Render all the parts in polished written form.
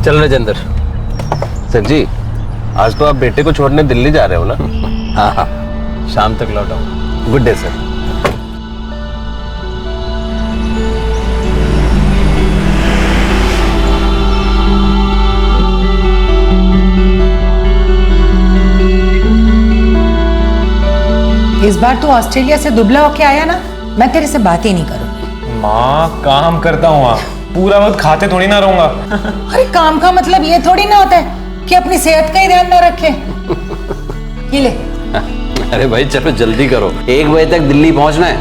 चल राजेंद्र। सर जी, आज तो आप बेटे को छोड़ने दिल्ली जा रहे हो ना? हाँ हाँ, शाम तक लौट आऊंगा। Good day sir. इस बार तू ऑस्ट्रेलिया से दुबला होके आया ना, मैं तेरे से बात ही नहीं करूंगी। माँ काम करता हूँ, पूरा वक्त खाते थोड़ी ना रहूंगा। अरे काम का मतलब ये थोड़ी ना होता है कि अपनी सेहत का ही ध्यान ना रखे। ये ले। अरे भाई चलो जल्दी करो, 1 बजे तक दिल्ली पहुंचना है।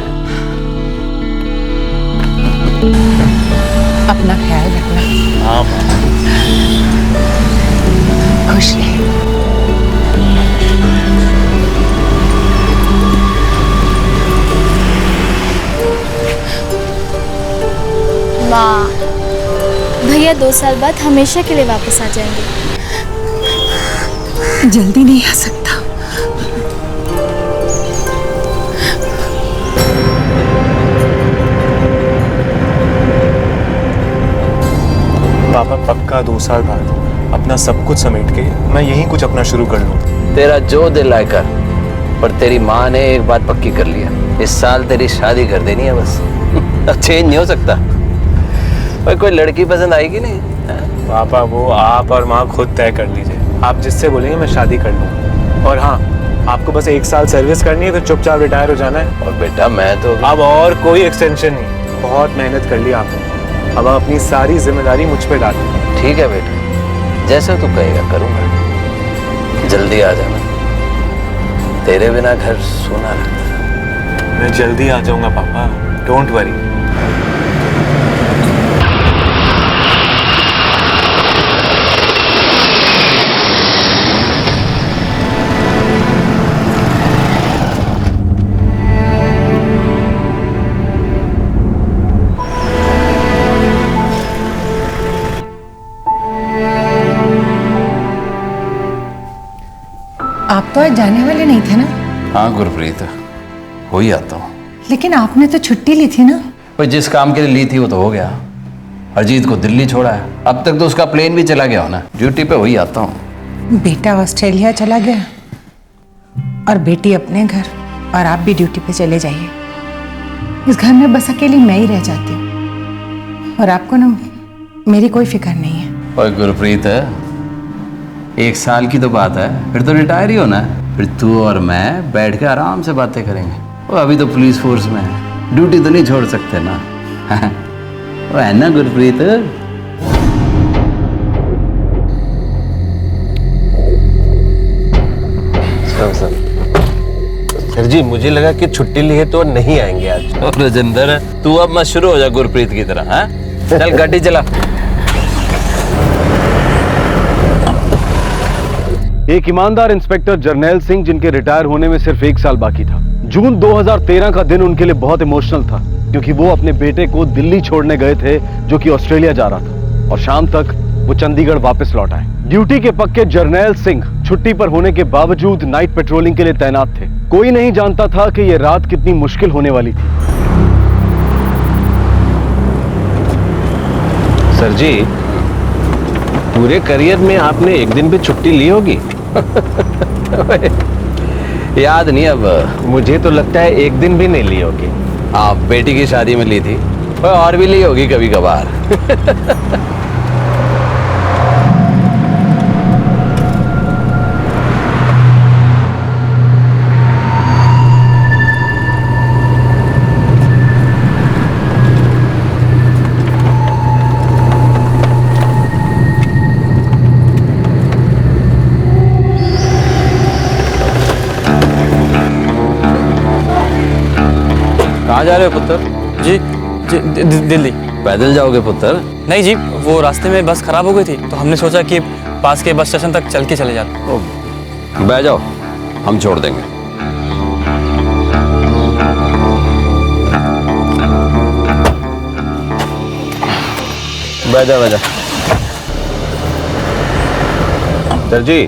अपना ख्याल रखना। हाँ खुश रहे। माँ, भैया 2 साल बाद हमेशा के लिए वापस आ जाएंगे। जल्दी नहीं आ सकता। पापा पक्का 2 साल बाद अपना सब कुछ समेट के मैं यहीं कुछ अपना शुरू कर लूँ। तेरा जो दिल आए कर, पर तेरी माँ ने एक बात पक्की कर लिया, इस साल तेरी शादी कर देनी है बस। अब चेंज नहीं हो सकता। भाई कोई लड़की पसंद आएगी नहीं? पापा वो आप और माँ खुद तय कर लीजिए, आप जिससे बोलेंगे मैं शादी कर लूँ। और हाँ, आपको बस 1 साल सर्विस करनी है तो चुपचाप रिटायर हो जाना है। और बेटा मैं तो अब और कोई एक्सटेंशन नहीं, बहुत मेहनत कर ली आपने, अब अपनी सारी जिम्मेदारी मुझ पे डाल दी। ठीक है बेटा, जैसे तू कहेगा करूँगा। जल्दी आ जाना, तेरे बिना घर सोना लगता है। मैं जल्दी आ जाऊंगा पापा, डोंट वरी। आप तो आज जाने वाले नहीं थे ना? हाँ गुरप्रीत, हो ही आता हूँ। लेकिन आपने तो छुट्टी ली थी ना? भाई जिस काम के लिए ली थी वो तो हो गया। अजीत को दिल्ली छोड़ा है, अब तक तो उसका प्लेन भी चला गया हो ना। ड्यूटी पे वही आता हूँ। बेटा ऑस्ट्रेलिया चला गया और बेटी अपने घर, और आप भी ड्यूटी पे चले जाइए। इस घर में बस अकेली मैं ही रह जाती हूँ, और आपको ना मेरी कोई फिक्र नहीं है। और गुरप्रीत, 1 साल की तो बात है, फिर तो रिटायर ही होना है। फिर तू और मैं बैठ के आराम से बातें करेंगे। वो अभी तो पुलिस फोर्स में है, ड्यूटी तो नहीं छोड़ सकते ना। वो है ना गुरप्रीत? सर जी, मुझे लगा कि छुट्टी ली है तो नहीं आएंगे आज। और राजेंद्र, तू अब मत शुरू हो जा गुरप्रीत की तरह। हाँ चल गाड़ी चला। एक ईमानदार इंस्पेक्टर जर्नैल सिंह, जिनके रिटायर होने में सिर्फ 1 साल बाकी था। जून 2013 का दिन उनके लिए बहुत इमोशनल था, क्योंकि वो अपने बेटे को दिल्ली छोड़ने गए थे, जो कि ऑस्ट्रेलिया जा रहा था, और शाम तक वो चंडीगढ़ वापस लौट आए। ड्यूटी के पक्के जर्नैल सिंह छुट्टी पर होने के बावजूद नाइट पेट्रोलिंग के लिए तैनात थे। कोई नहीं जानता था कि यह रात कितनी मुश्किल होने वाली थी। सर जी, पूरे करियर में आपने एक दिन भी छुट्टी ली होगी? याद नहीं अब। मुझे तो लगता है एक दिन भी नहीं ली होगी। हाँ, बेटी की शादी में ली थी, और भी ली होगी कभी कभार। कहाँ जा रहे हो पुत्र? जी दिल्ली। पैदल जाओगे पुत्र? नहीं जी, वो रास्ते में बस खराब हो गई थी, तो हमने सोचा कि पास के बस स्टेशन तक चल के चले जाते। बैठ जाओ, हम छोड़ देंगे। बैठ जा। सर जी,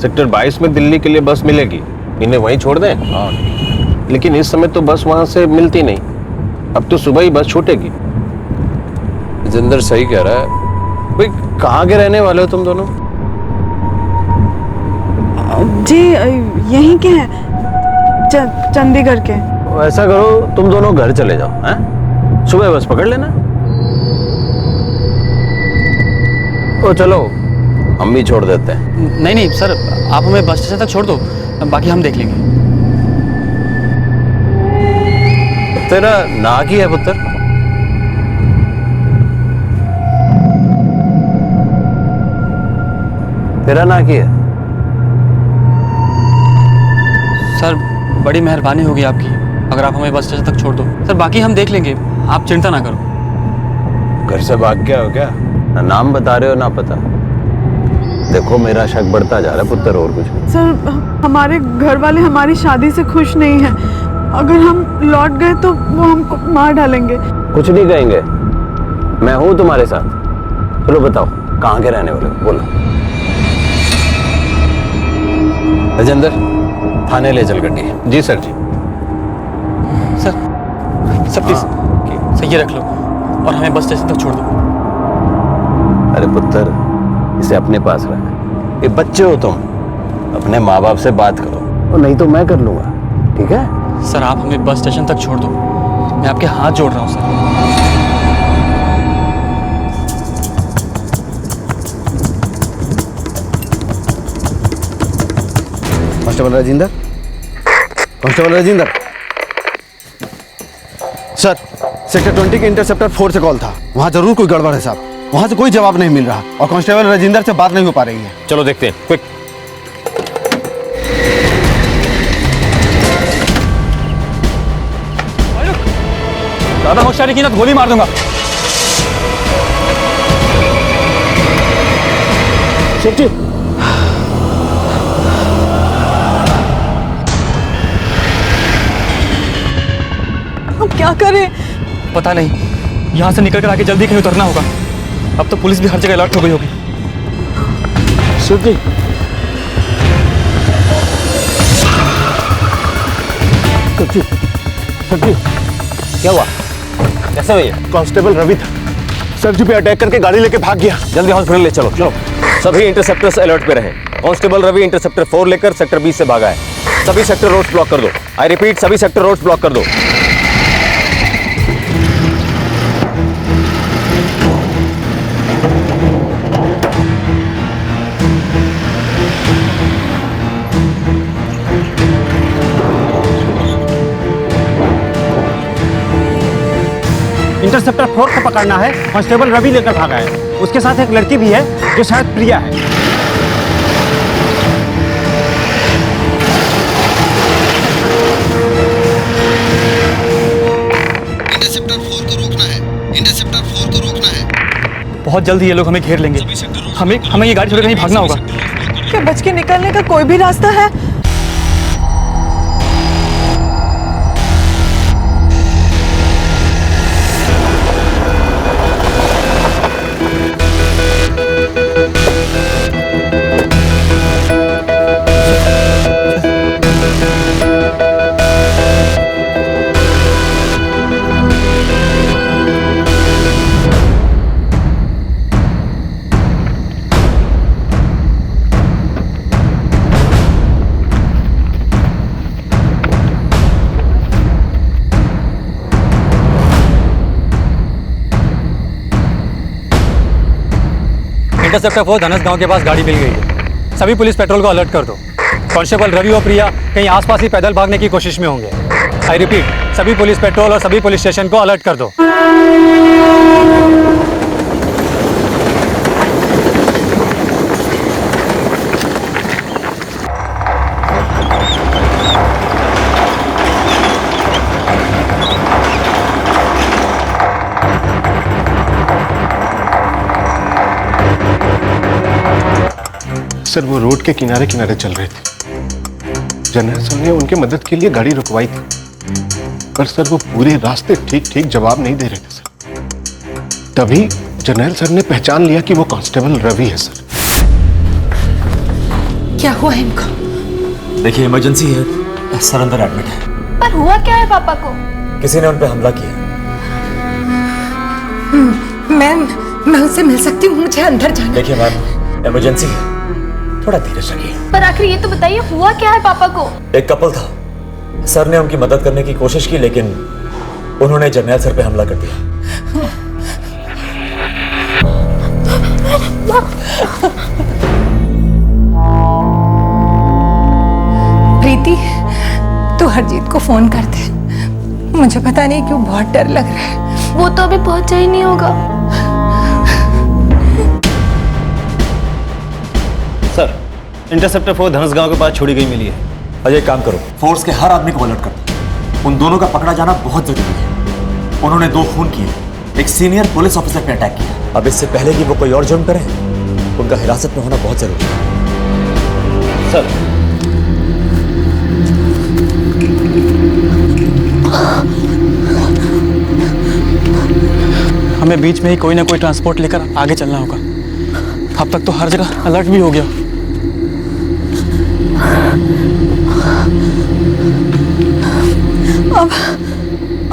सेक्टर 22 में दिल्ली के लिए बस मिलेगी, इन्हें वहीं छोड़ दें? हाँ। लेकिन इस समय तो बस वहां से मिलती नहीं, अब तो सुबह ही बस छूटेगी। जिंदर सही कह रहा है, भाई कहाँ के रहने वाले हो तुम दोनों? जी यहीं के हैं, चंडीगढ़ के। ऐसा करो तुम दोनों घर चले जाओ, हैं? सुबह बस पकड़ लेना। ओ चलो हम भी छोड़ देते हैं। नहीं नहीं सर, आप हमें बस स्टेशन तक छोड़ दो, बाकी हम देख लेंगे। तेरा ना की है पुत्र? तेरा ना की है? सर बड़ी मेहरबानी होगी आपकी अगर आप हमें बस स्टेशन तक छोड़ दो। सर बाकी हम देख लेंगे, आप चिंता ना करो। घर से भाग गया हो क्या? ना नाम बता रहे हो ना पता। देखो मेरा शक बढ़ता जा रहा है पुत्र, और कुछ नहीं। सर हमारे घर वाले हमारी शादी से खुश नहीं हैं। अगर हम लौट गए तो वो हमको मार डालेंगे। कुछ नहीं कहेंगे, मैं हूं तुम्हारे साथ। चलो बताओ कहाँ के रहने वाले हो, बोलो। राजेंद्र थाने ले चल गड्डी। जी sir ji. Sir please sir ये रख लो और हमें बस स्टेशन तक छोड़ दो। अरे पुत्र इसे अपने पास रख, ये बच्चे हो तुम, अपने माँ बाप से बात करो, और नहीं तो मैं कर लूंगा, ठीक है? सर आप हमें बस स्टेशन तक छोड़ दो, मैं आपके हाथ जोड़ रहा हूँ sir. Constable Rajendra, constable Rajendra. Sir sector 20 के इंटरसेप्टर 4 से कॉल था, वहाँ जरूर कोई गड़बड़ है साहब। वहाँ से कोई जवाब नहीं मिल रहा और कांस्टेबल राजेंद्र से बात नहीं हो पा रही है। चलो देखते हैं, क्विक। ज्यादा होशियारी की ना तो गोली मार दूंगा। सेफ्टी। हम क्या करें? पता नहीं, यहाँ से निकल कर आगे जल्दी कहीं उतरना होगा। अब तो पुलिस भी हर जगह अलर्ट हो गई होगी। सेफ्टी। सेफ्टी। क्या हुआ? कैसे हुई है? कांस्टेबल रवि था, सर जी पे अटैक करके गाड़ी लेके भाग गया। जल्दी हॉस्पिटल ले चलो। चलो सभी इंटरसेप्टर्स अलर्ट पे रहे। कांस्टेबल रवि इंटरसेप्टर 4 लेकर सेक्टर 20 से भागा है। सभी सेक्टर रोड्स ब्लॉक कर दो। आई रिपीट, सभी सेक्टर रोड्स ब्लॉक कर दो। इंटरसेप्टर 4 को पकड़ना है। कांस्टेबल रवि लेकर भागा है, उसके साथ एक लड़की भी है जो शायद प्रिया है। इंटरसेप्टर 4 को रोकना है, इंटरसेप्टर 4 को रोकना है। बहुत जल्दी ये लोग हमें घेर लेंगे। हमें ये गाड़ी छोड़ कहीं भागना होगा। क्या बच के निकलने का कोई भी रास्ता है? इंटरसेप्टर 4 धनस गांव के पास गाड़ी मिल गई है। सभी पुलिस पेट्रोल को अलर्ट कर दो। कांस्टेबल रवि और प्रिया कहीं आसपास ही पैदल भागने की कोशिश में होंगे। आई रिपीट, सभी पुलिस पेट्रोल और सभी पुलिस स्टेशन को अलर्ट कर दो। सर वो रोड के किनारे किनारे चल रहे थे। जनरल सर ने उनकी मदद के लिए गाड़ी रुकवाई थी, पर सर वो पूरे रास्ते ठीक ठीक जवाब नहीं दे रहे थे सर। तभी जनरल सर ने पहचान लिया कि वो कांस्टेबल रवि है सर। क्या हुआ इनको? देखिए इमरजेंसी है, सर अंदर एडमिट है। पर हुआ क्या है पापा को? किसी ने उन पे हमला किया। मैं उससे मिल सकती हूँ, मुझे अंदर जाना। देखिए मैम, इमरजेंसी है, थोड़ा धीरज रखिए। पर आखिर ये तो बताइए हुआ क्या है पापा को? एक कपल था, सर ने उनकी मदद करने की कोशिश की लेकिन उन्होंने जर्नैल सर पे हमला कर दिया। प्रीति, तू हरजीत को फोन कर दे, मुझे पता नहीं क्यों बहुत डर लग रहा है। वो तो अभी पहुंचा ही नहीं होगा। सर, इंटरसेप्टर 4 धनसगांव के पास छोड़ी गई मिली है। अजय, काम करो, फोर्स के हर आदमी को अलर्ट कर दो। उन दोनों का पकड़ा जाना बहुत जरूरी है। उन्होंने 2 खून किए, एक सीनियर पुलिस ऑफिसर पे अटैक किया। अब इससे पहले कि वो कोई और जुर्म करें, उनका हिरासत में होना बहुत जरूरी है। सर, हमें बीच में ही कोई ना कोई ट्रांसपोर्ट लेकर आगे चलना होगा। अब तक तो हर जगह अलर्ट भी हो गया।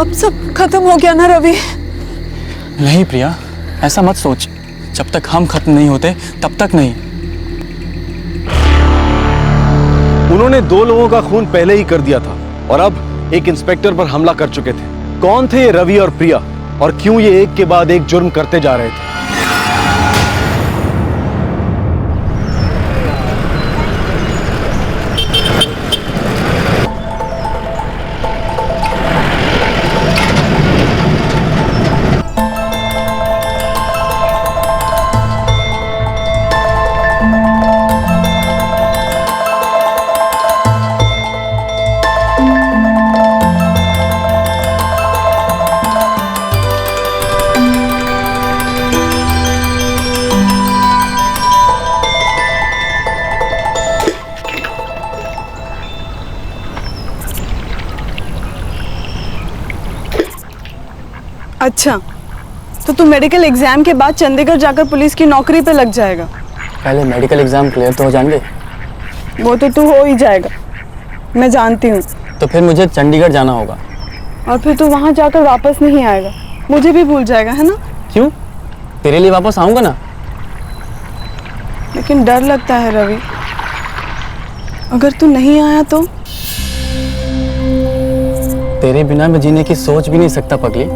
अब सब खत्म हो गया ना रवि? नहीं प्रिया, ऐसा मत सोच। जब तक हम खत्म नहीं होते तब तक नहीं। उन्होंने 2 लोगों का खून पहले ही कर दिया था और अब एक इंस्पेक्टर पर हमला कर चुके थे। कौन थे ये रवि और प्रिया, और क्यों ये एक के बाद एक जुर्म करते जा रहे थे? अच्छा, तो तू मेडिकल एग्जाम के बाद चंडीगढ़ जाकर पुलिस की नौकरी पे लग जाएगा। पहले मेडिकल एग्जाम क्लियर तो हो जाएंगे। वो तो तू हो ही जाएगा, मैं जानती हूँ। तो फिर मुझे चंडीगढ़ जाना होगा। और फिर तू वहाँ जाकर वापस नहीं आएगा, मुझे भी भूल जाएगा, है ना? क्यों? तेरे लिए वापस आऊंगा ना। लेकिन डर लगता है रवि, अगर तू नहीं आया तो? तेरे बिना मैं जीने की सोच भी नहीं सकता पगली।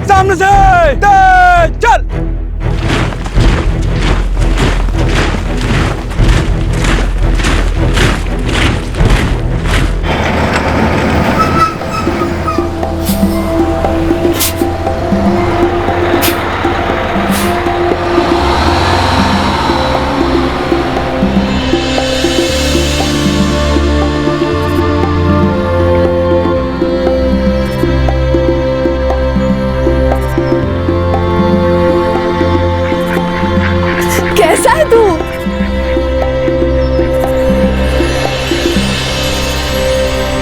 सामने से चल।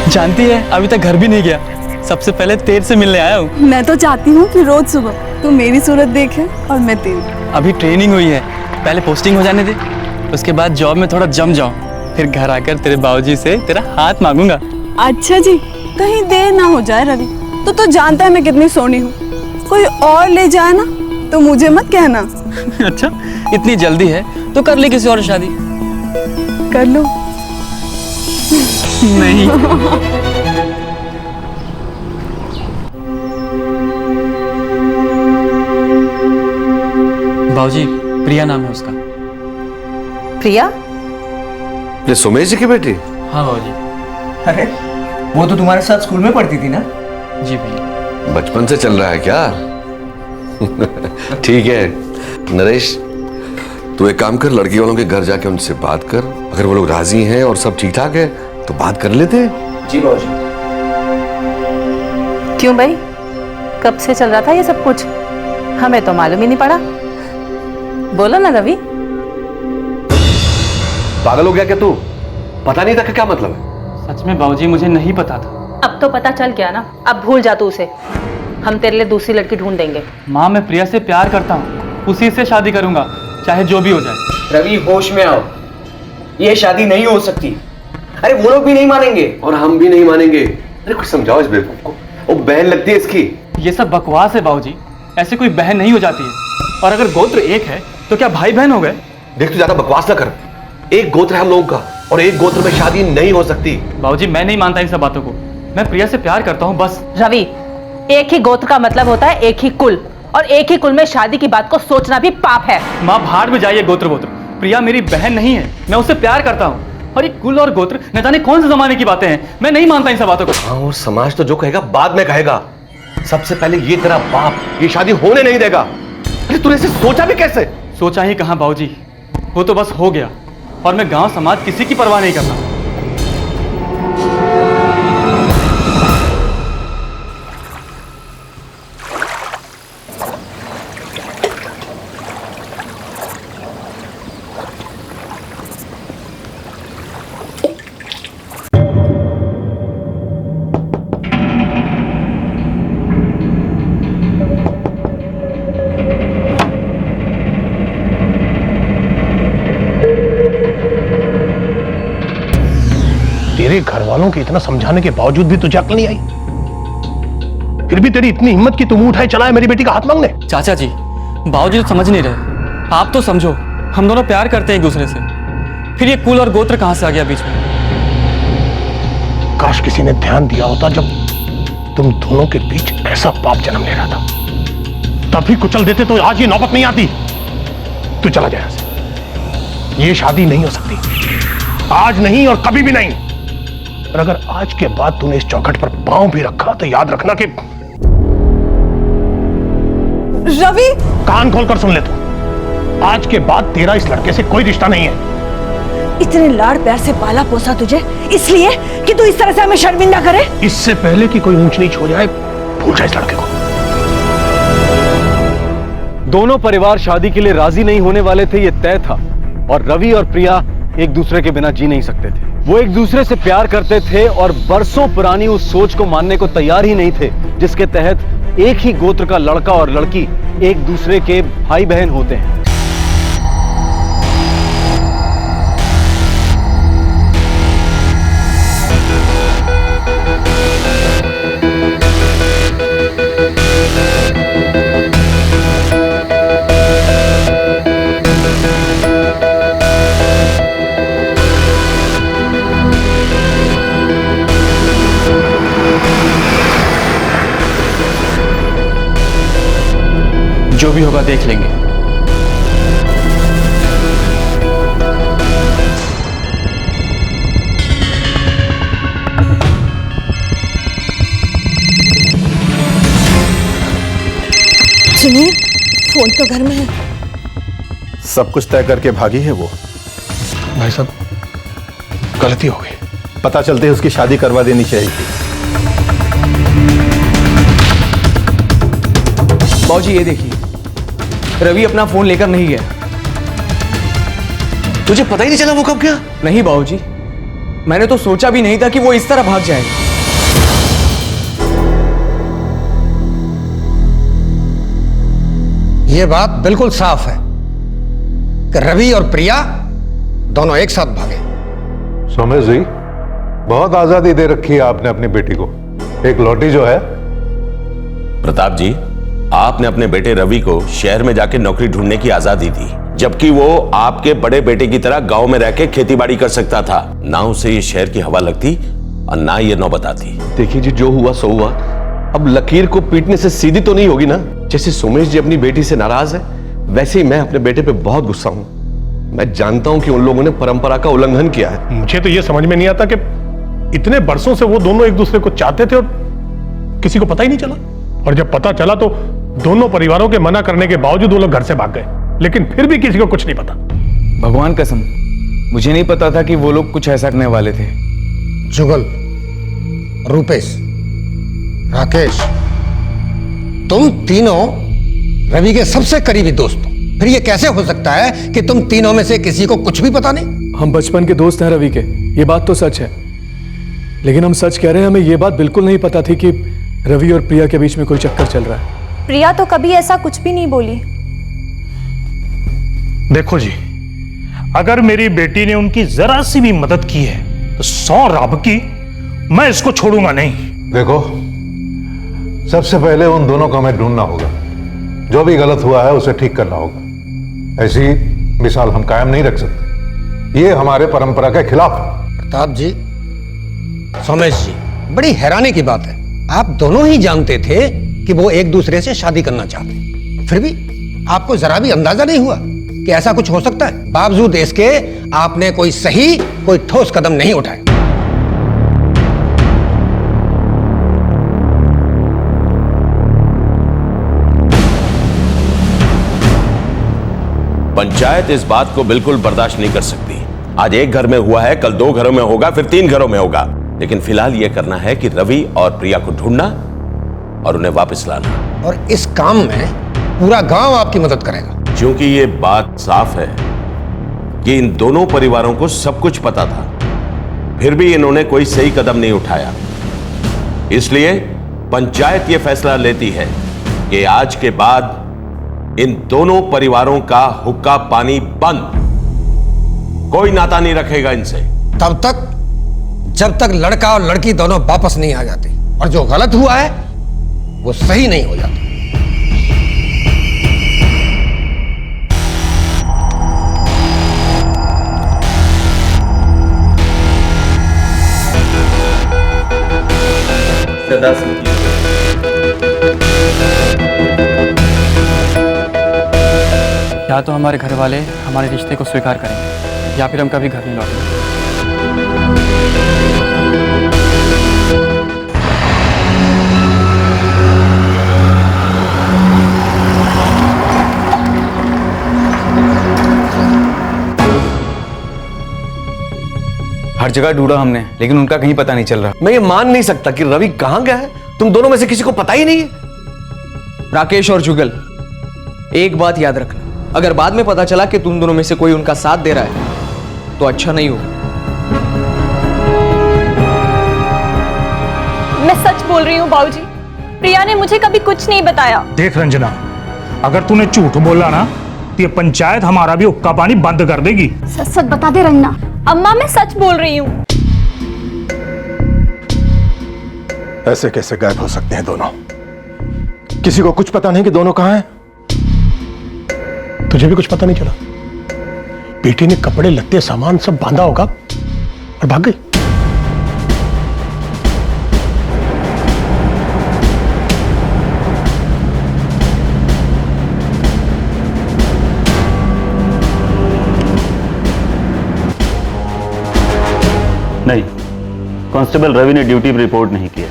जानती है, अभी तक घर भी नहीं गया। सबसे पहले तेरे से मिलने आया हूँ। मैं तो चाहती हूँ कि रोज सुबह तू मेरी सूरत देखे और मैं तेरी। अभी ट्रेनिंग हुई है, पहले पोस्टिंग हो जाने दे, उसके बाद जॉब में थोड़ा जम जाऊँ, फिर घर आकर तेरे बाबूजी से तेरा हाथ मांगूंगा। अच्छा जी, कहीं देर ना हो जाए रवि। तो जानता है मैं कितनी सोनी हूँ, कोई और ले जाए ना तो मुझे मत कहना। अच्छा, इतनी जल्दी है तो कर ले किसी और शादी। कर लो। नहीं। बाबूजी, प्रिया नाम है उसका। प्रिया? ये सुमेश जी की बेटी? हाँ बाबूजी। अरे वो तो तुम्हारे साथ स्कूल में पढ़ती थी ना? जी भैया। बचपन से चल रहा है क्या? ठीक है नरेश, तू एक काम कर, लड़की वालों के घर जाके उनसे बात कर। अगर वो लोग राजी हैं और सब ठीक ठाक है तो बात कर लेते हैं। जी बाबूजी। क्यों भाई, कब से चल रहा था ये सब कुछ? हमें तो मालूम ही नहीं पड़ा। बोलो ना रवि। पागल हो गया क्या तू? पता नहीं था क्या मतलब है? सच में बाबूजी, मुझे नहीं पता था। अब तो पता चल गया ना, अब भूल जा तू उसे। हम तेरे लिए दूसरी लड़की ढूंढ देंगे। माँ, मैं प्रिया से प्यार करता हूँ, उसी से शादी करूंगा, चाहे जो भी हो जाए। रवि होश में आओ, ये शादी नहीं हो सकती। अरे वो लोग भी नहीं मानेंगे और हम भी नहीं मानेंगे। अरे कुछ समझाओ इस बेवकूफ को। वो बहन लगती है इसकी। ये सब बकवास है बाबूजी, ऐसे कोई बहन नहीं हो जाती है। और अगर गोत्र एक है तो क्या भाई बहन हो गए? देख तू ज्यादा बकवास ना कर, एक गोत्र है हम लोगों का और एक गोत्र में शादी नहीं हो सकती। बाबूजी मैं नहीं मानता इन सब बातों को, मैं प्रिया से प्यार करता हूँ बस। रवि, एक ही गोत्र का मतलब होता है एक ही कुल, और एक ही कुल में शादी की बात को सोचना भी पाप है। माँ भाड़ में जाइए गोत्र वोत्र, प्रिया मेरी बहन नहीं है, मैं उससे प्यार करता हूँ। और ये कुल और गोत्र न जाने कौन से जमाने की बातें हैं, मैं नहीं मानता इन सब बातों को। हाँ, और समाज तो जो कहेगा बाद में कहेगा, सबसे पहले ये तेरा बाप ये शादी होने नहीं देगा। अरे तूने इसे सोचा भी कैसे? सोचा ही कहाँ बाबूजी, वो तो बस हो गया, और मैं गांव समाज किसी की परवाह नहीं करता। तेरे घर वालों के इतना समझाने के बावजूद भी तुझे अक्ल नहीं आई, फिर भी तेरी इतनी हिम्मत कि तुम उठाए चलाए मेरी बेटी का हाथ मांगने। चाचा जी, बाबूजी तो समझ नहीं रहे, आप तो समझो, हम दोनों प्यार करते हैं एक दूसरे से, फिर ये कुल और गोत्र कहां से आ गया बीच में? काश किसी ने ध्यान दिया होता जब तुम दोनों के बीच ऐसा पाप जन्म ले रहा था, तभी कुचल देते तो आज ये नौबत नहीं आती। तू चला जाए यहाँ से, ये शादी नहीं हो सकती, आज नहीं और कभी भी नहीं। और अगर आज के बाद तूने इस चौखट पर पांव भी रखा तो याद रखना कि रवि, कान खोलकर सुन ले तू, आज के बाद तेरा इस लड़के से कोई रिश्ता नहीं है। इतने लाड़ प्यार से पाला पोसा तुझे इसलिए कि तू इस तरह से हमें शर्मिंदा करे? इससे पहले कि कोई ऊंच नीच हो जाए, भूल जा इस लड़के को। दोनों परिवार शादी के लिए राजी नहीं होने वाले थे, ये तय था। और रवि और प्रिया एक दूसरे के बिना जी नहीं सकते थे। वो एक दूसरे से प्यार करते थे और बरसों पुरानी उस सोच को मानने को तैयार ही नहीं थे जिसके तहत एक ही गोत्र का लड़का और लड़की एक दूसरे के भाई बहन होते हैं। जो भी होगा देख लेंगे। सुनिए, फोन तो घर में है। सब कुछ तय करके भागी है वो। भाई साहब, गलती हो गई। पता चलते ही उसकी शादी करवा देनी चाहिए थी। बाबूजी ये देखिए, रवि अपना फोन लेकर नहीं गया। तुझे पता ही नहीं चला वो कब गया? नहीं बाबूजी, मैंने तो सोचा भी नहीं था कि वो इस तरह भाग जाएगा। ये बात बिल्कुल साफ है कि रवि और प्रिया दोनों एक साथ भागे। सोमेश जी, बहुत आजादी दे रखी है आपने अपनी बेटी को। एक लौटी जो है। प्रताप जी, आपने अपने बेटे रवि को शहर में जाके नौकरी ढूंढने की आजादी दी, जबकि वो आपके बड़े बेटे की तरह गांव में रह के खेतीबाड़ी कर सकता था। ना उसे ये शहर की हवा लगती और ना ये नौबत आती। देखिए जी, जो हुआ सो हुआ। अब लकीर को पीटने से सीधी तो नहीं होगी ना। जैसे सोमेश जी अपनी बेटी से नाराज है, वैसे ही मैं अपने बेटे पे बहुत गुस्सा हूं। मैं जानता हूं कि उन लोगों ने परंपरा का उल्लंघन किया है। मुझे तो यह समझ में नहीं आता कि इतने बरसों से वो दोनों एक दूसरे को चाहते थे और किसी को पता ही नहीं चला। और जब पता चला तो दोनों परिवारों के मना करने के बावजूद वो लोग घर से भाग गए, लेकिन फिर भी किसी को कुछ नहीं पता। भगवान कसम, मुझे नहीं पता था कि वो लोग कुछ ऐसा करने वाले थे। जुगल, रूपेश, राकेश, तुम तीनों रवि के सबसे करीबी दोस्त हो। फिर ये कैसे हो सकता है कि तुम तीनों में से किसी को कुछ भी पता नहीं? हम बचपन के दोस्त हैं रवि के, ये बात तो सच है। लेकिन हम सच कह रहे हैं, हमें ये बात बिल्कुल नहीं पता थी कि रवि और प्रिया के बीच में कोई चक्कर चल रहा है। प्रिया तो कभी ऐसा कुछ भी नहीं बोली। देखो जी, अगर मेरी बेटी ने उनकी जरा सी भी मदद की है तो 100 राब की मैं इसको छोड़ूंगा नहीं। देखो, सबसे पहले उन दोनों को हमें ढूंढना होगा। जो भी गलत हुआ है उसे ठीक करना होगा। ऐसी मिसाल हम कायम नहीं रख सकते, ये हमारे परंपरा के खिलाफ है। प्रताप जी, सोमेश जी, बड़ी हैरानी की बात है, आप दोनों ही जानते थे कि वो एक दूसरे से शादी करना चाहते, फिर भी आपको जरा भी अंदाजा नहीं हुआ कि ऐसा कुछ हो सकता है। बावजूद इसके आपने कोई सही, कोई ठोस कदम नहीं उठाया। पंचायत इस बात को बिल्कुल बर्दाश्त नहीं कर सकती। आज एक घर में हुआ है, कल 2 घरों में होगा, फिर 3 घरों में होगा। लेकिन फिलहाल यह करना है कि रवि और प्रिया को ढूंढना और उन्हें वापस लाना। और इस काम में पूरा गांव आपकी मदद करेगा। क्योंकि ये बात साफ है कि इन दोनों परिवारों को सब कुछ पता था, फिर भी इन्होंने कोई सही कदम नहीं उठाया। इसलिए पंचायत यह फैसला लेती है कि आज के बाद इन दोनों परिवारों का हुक्का पानी बंद, कोई नाता नहीं रखेगा इनसे तब तक जब तक लड़का और लड़की दोनों वापस नहीं आ जाते, और जो गलत हुआ है वो सही नहीं हो जाता। या तो हमारे घर वाले हमारे रिश्ते को स्वीकार करेंगे या फिर हम कभी घर नहीं लौटेंगे। हर जगह ढूंढा हमने, लेकिन उनका कहीं पता नहीं चल रहा। मैं ये मान नहीं सकता कि रवि कहां गया है। तुम दोनों में से किसी को पता ही नहीं है। राकेश और जुगल, एक बात याद रखना, अगर बाद में पता चला कि तुम दोनों में से कोई उनका साथ दे रहा है तो अच्छा नहीं होगा। मैं सच बोल रही हूँ बाबूजी, प्रिया ने मुझे कभी कुछ नहीं बताया। देख रंजना, अगर तूने झूठ बोला ना तो ये पंचायत हमारा भी हुक्का पानी बंद कर देगी। सच सच बता दे रंजना। अम्मा मैं सच बोल रही हूँ। ऐसे कैसे गायब हो सकते हैं दोनों? किसी को कुछ पता नहीं कि दोनों कहां हैं? तुझे भी कुछ पता नहीं चला? बेटी ने कपड़े लत्ते सामान सब बांधा होगा और भाग गई। नहीं, कांस्टेबल रवि ने ड्यूटी पर रिपोर्ट नहीं किया।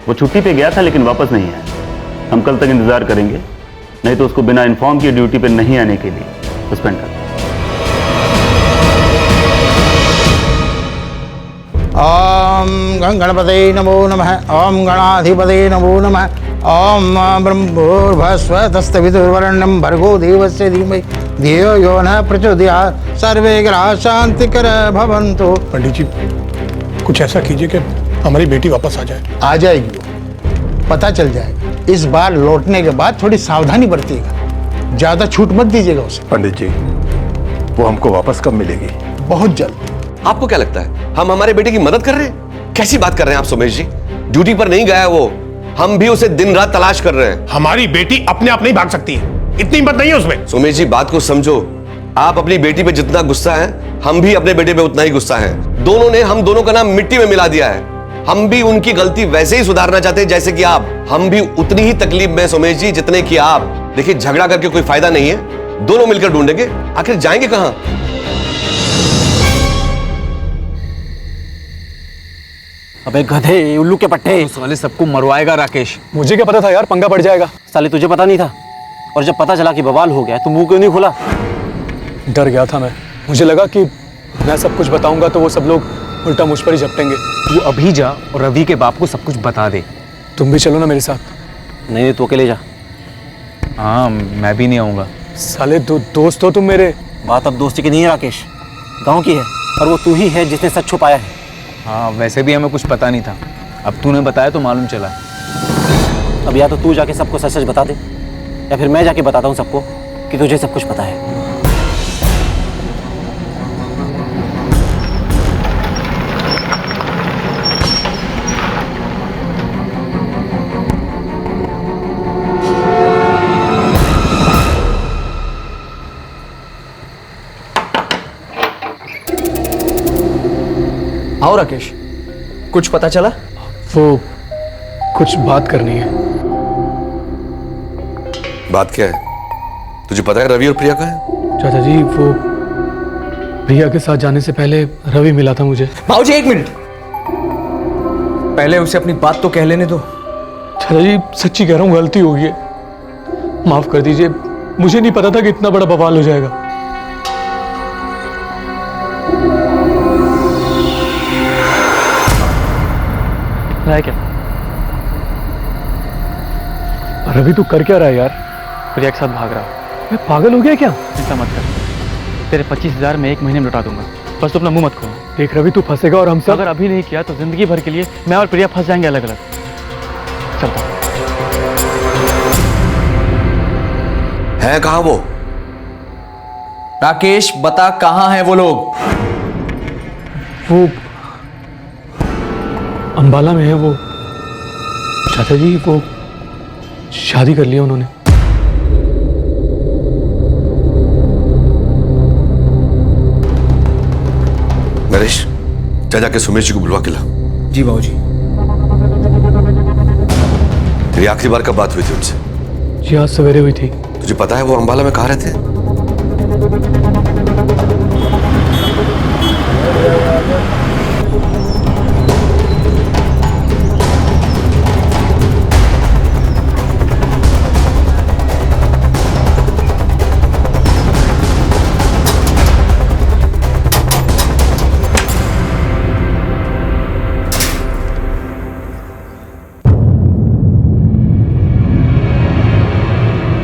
वो छुट्टी पे गया था लेकिन वापस नहीं आया। हम कल तक इंतजार करेंगे, नहीं तो उसको बिना इन्फॉर्म किए ड्यूटी पे नहीं आने के लिए सस्पेंड कर। ओम गणपते नमो नमः। ओम गणाधिपते नमो नमः। ओम ब्रह्मोर्भस्वतस्तवितुर्वरेण्यं भर्गो देवस्य धीमहि धियो यो न प्रचोदयात्। सर्वे ग्रहाः शान्तिकराः भवन्तु। पंडित जी, कुछ ऐसा कीजिए कि हमारी बेटी वापस आ जाए। आ जाएगी वो, पता चल जाएगा। इस बार लौटने के बाद थोड़ी सावधानी बरतिएगा, ज्यादा छूट मत दीजिएगा उसे। पंडित जी, वो हमको वापस कब मिलेगी? बहुत जल्द। आपको क्या लगता है हम हमारे बेटे की मदद कर रहे हैं? कैसी बात कर रहे हैं आप सोमेश जी? ड्यूटी पर नहीं गया है वो, हम भी उसे दिन रात तलाश कर रहे हैं। हमारी बेटी अपने आप नहीं भाग सकती है, इतनी हिम्मत नहीं है उसमें। सोमेश जी, बात को समझो। आप अपनी बेटी पे जितना गुस्सा है, हम भी अपने बेटे पे उतना ही गुस्सा है। दोनों ने हम दोनों का नाम मिट्टी में मिला दिया है। हम भी उनकी गलती वैसे ही सुधारना चाहते हैं जैसे कि आप। हम भी उतनी ही तकलीफ में सोमेश जी जितने कि आप। देखिए, झगड़ा करके कोई फायदा नहीं है, दोनों मिलकर ढूंढेंगे। आखिर जाएंगे कहां? अबे गधे, उल्लू के पट्टे, साले सबको मरवाएगा राकेश। मुझे क्या पता था यार, पंगा पड़ जाएगा। साले तुझे पता नहीं था? और जब पता चला कि बवाल हो गया तो मुंह क्यों नहीं खोला? डर गया था मैं। मुझे लगा कि मैं सब कुछ बताऊंगा तो वो सब लोग उल्टा मुझ पर ही झपटेंगे। तू अभी जा और रवि के बाप को सब कुछ बता दे। तुम भी चलो ना मेरे साथ। नहीं, तू अकेले जा। हाँ, मैं भी नहीं आऊंगा। साले दोस्त हो तुम मेरे। बात अब दोस्ती की नहीं है राकेश, गांव की है, और वो तू ही है जिसने सच छुपाया है। हाँ, वैसे भी हमें कुछ पता नहीं था, अब तूने बताया तो मालूम चला। अब या तो तू जाके सबको सच सच बता दे, या फिर मैं जाके बताता हूँ सबको कि तुझे सब कुछ पता है। आओ राकेश, कुछ पता चला? वो कुछ बात करनी है। बात क्या है? तुझे पता है रवि और प्रिया कहाँ है? चाचा जी, वो प्रिया के साथ जाने से पहले रवि मिला था मुझे। भाऊजी एक मिनट, पहले उसे अपनी बात तो कह लेने दो। चाचा जी सच्ची कह रहा हूँ, गलती हो गई है, माफ कर दीजिए। मुझे नहीं पता था कि इतना बड़ा बवाल हो जाएगा। है क्या? रवि तू कर क्या रहा है यार? प्रिया के साथ भाग रहा। मैं पागल हो गया क्या? चिंता मत कर, तेरे 25,000 मैं 1 महीने में लौटा दूंगा। बस तू अपना मुंह मत खोल। देख रवि, तू फंसेगा और हम सब अगर अभी नहीं किया तो जिंदगी भर के लिए मैं और प्रिया फंस जाएंगे अलग अलग। चलता हूं। है कहाँ वो? राकेश बता, कहां हैं वो लोग? वो अंबाला में है। वो चाचा जी, वो शादी कर लिया उन्होंने। नरेश, जा जाके सुमेश जी को बुलवा के ला। जी बाबूजी। तेरी आखिरी बार कब बात हुई थी उनसे? जी आज सवेरे हुई थी। तुझे पता है वो अंबाला में कहाँ रहते हैं?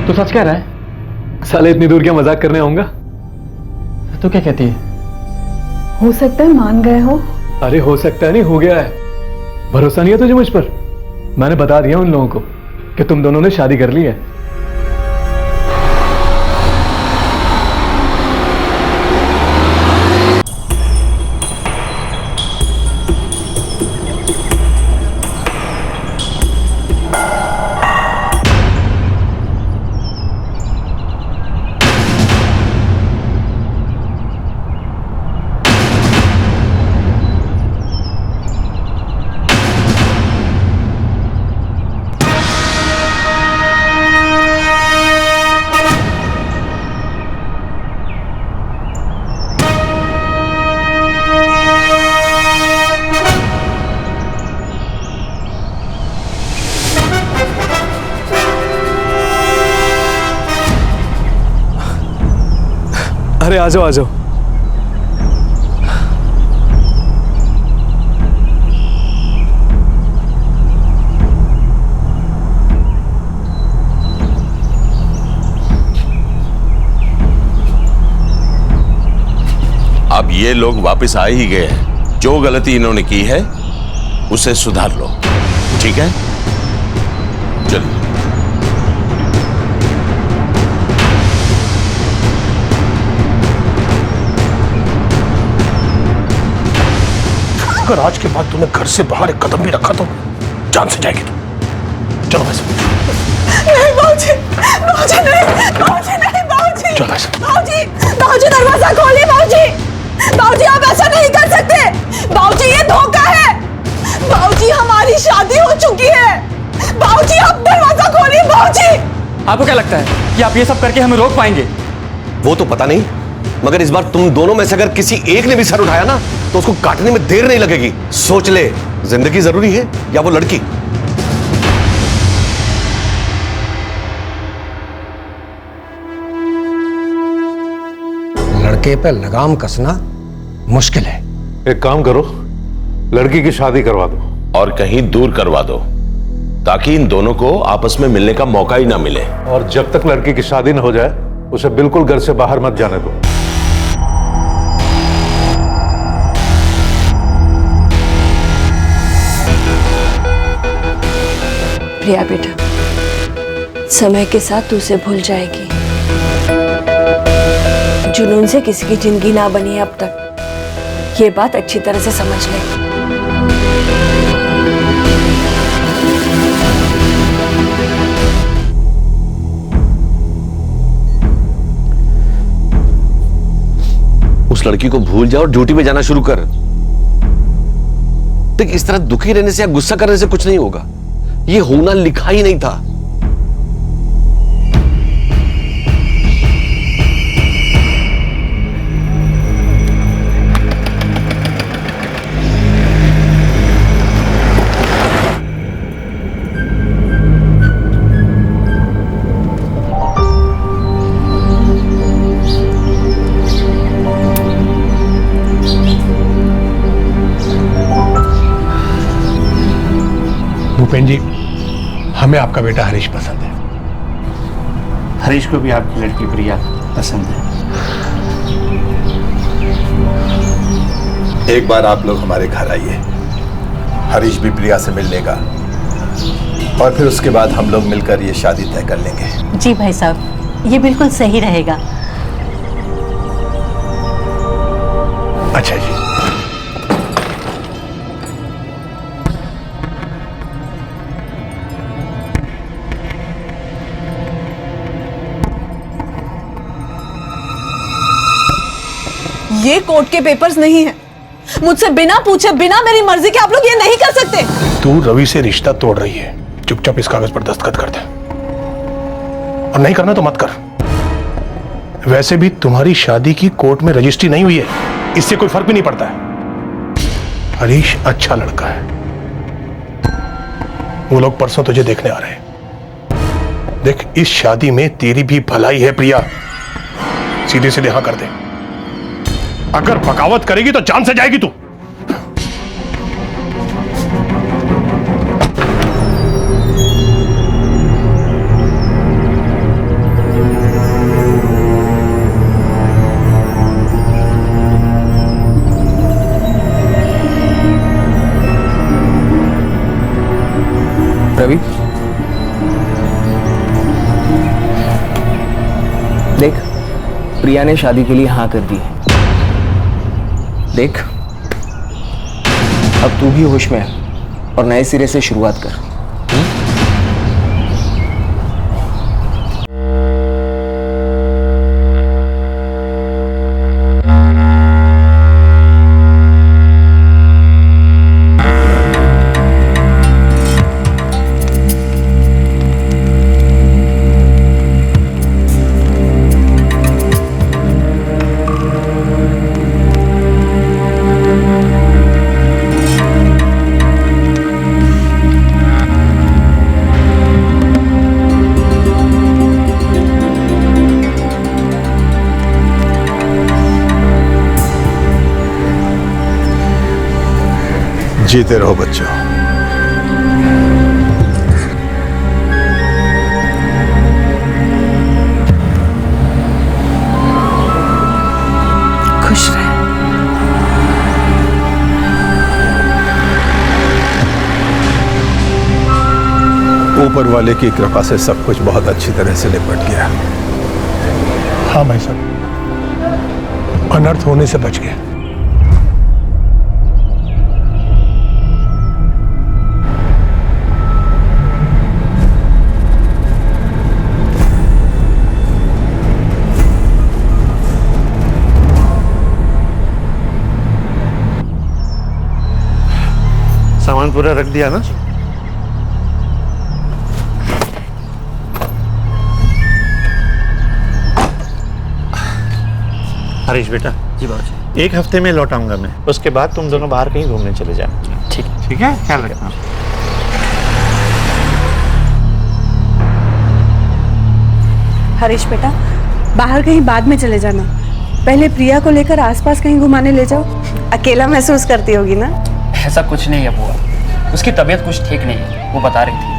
तो सच कह रहा है? साले इतनी दूर क्या मजाक करने आऊंगा? तो क्या कहती है? हो सकता है मान गए हो। अरे हो सकता है नहीं, हो गया है। भरोसा नहीं है तुझे मुझ पर? मैंने बता दिया उन लोगों को कि तुम दोनों ने शादी कर ली है। अरे आ जाओ आ जाओ। अब ये लोग वापस आ ही गए हैं। जो गलती इन्होंने की है उसे सुधार लो, ठीक है? चलिए। अगर आज के बाद तूने घर से बाहर एक कदम भी रखा तो जान से जाएगी तू। चलो वैसे। नहीं बाबूजी, बाबूजी नहीं, बाबूजी नहीं, बाबूजी। चलो वैसे। बाबूजी, बाबूजी दरवाजा खोलिए बाबूजी। बाबूजी आप ऐसा नहीं कर सकते। बाबूजी ये धोखा है। बाबूजी हमारी शादी हो चुकी है। बाबूजी आप दरवाजा खोलिए बाबूजी। आपको क्या लगता है कि आप ये सब करके हमें रोक पाएंगे? वो तो पता नहीं, मगर इस बार तुम दोनों में से अगर किसी एक ने भी सर उठाया ना तो उसको काटने में देर नहीं लगेगी। सोच ले, जिंदगी जरूरी है या वो लड़की? लड़के पे लगाम कसना मुश्किल है। एक काम करो, लड़की की शादी करवा दो और कहीं दूर करवा दो ताकि इन दोनों को आपस में मिलने का मौका ही ना मिले। और जब तक लड़की की शादी न हो जाए उसे बिल्कुल घर से बाहर मत जाने दो। प्रिया बेटा, समय के साथ तू उसे भूल जाएगी। जुनून से किसी की जिंदगी ना बनी है अब तक, ये बात अच्छी तरह से समझ ले। उस लड़की को भूल जा और ड्यूटी पे जाना शुरू कर। देख, इस तरह दुखी रहने से या गुस्सा करने से कुछ नहीं होगा। ये होना लिखा ही नहीं था। भूपेन जी, हमें आपका बेटा हरीश पसंद है। हरीश को भी आपकी लड़की प्रिया पसंद है। एक बार आप लोग हमारे घर आइए, हरीश भी प्रिया से मिल लेगा और फिर उसके बाद हम लोग मिलकर ये शादी तय कर लेंगे। जी भाई साहब, ये बिल्कुल सही रहेगा। अच्छा जी। ये कोर्ट के पेपर्स नहीं है। मुझसे बिना पूछे, बिना मेरी मर्जी के आप लोग ये नहीं कर सकते। तू रवि से रिश्ता तोड़ रही है, चुपचाप इस कागज पर दस्तखत कर दे, और नहीं करना तो मत कर। वैसे भी तुम्हारी शादी की कोर्ट में रजिस्ट्री नहीं हुई है, इससे कोई फर्क भी नहीं पड़ता है। हरीश अच्छा लड़का है, वो लोग परसों तुझे देखने आ रहे हैं। देख, इस शादी में तेरी भी भलाई है प्रिया, सीधे सीधे हाँ कर दे। अगर बगावत करेगी तो जान से जाएगी तू। रवि, देख, प्रिया ने शादी के लिए हाँ कर दी है। देख, अब तू भी होश में है और नए सिरे से शुरुआत कर। जीते रहो बच्चों। खुश रहे। ऊपर वाले की कृपा से सब कुछ बहुत अच्छी तरह से निपट गया। हाँ भाई साहब, अनर्थ होने से बच गए। सामान पूरा रख दिया ना? हरीश बेटा। जी बाबूजी। एक हफ्ते में लौट आऊंगा मैं, उसके बाद तुम दोनों बाहर कहीं घूमने चले जाना। ठीक है। ठीक है, ख्याल रखना। हरीश बेटा, बाहर कहीं बाद में चले जाना, पहले प्रिया को लेकर आसपास कहीं घुमाने ले जाओ। अकेला महसूस करती होगी ना? ऐसा कुछ नहीं है बुआ, उसकी तबीयत कुछ ठीक नहीं है, वो बता रही थी।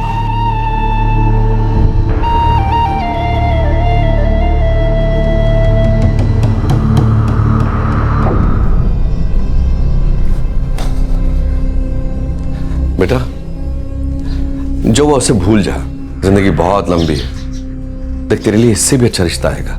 बेटा, जो वो उसे भूल जा, जिंदगी बहुत लंबी है। देख, तेरे लिए इससे भी अच्छा रिश्ता आएगा।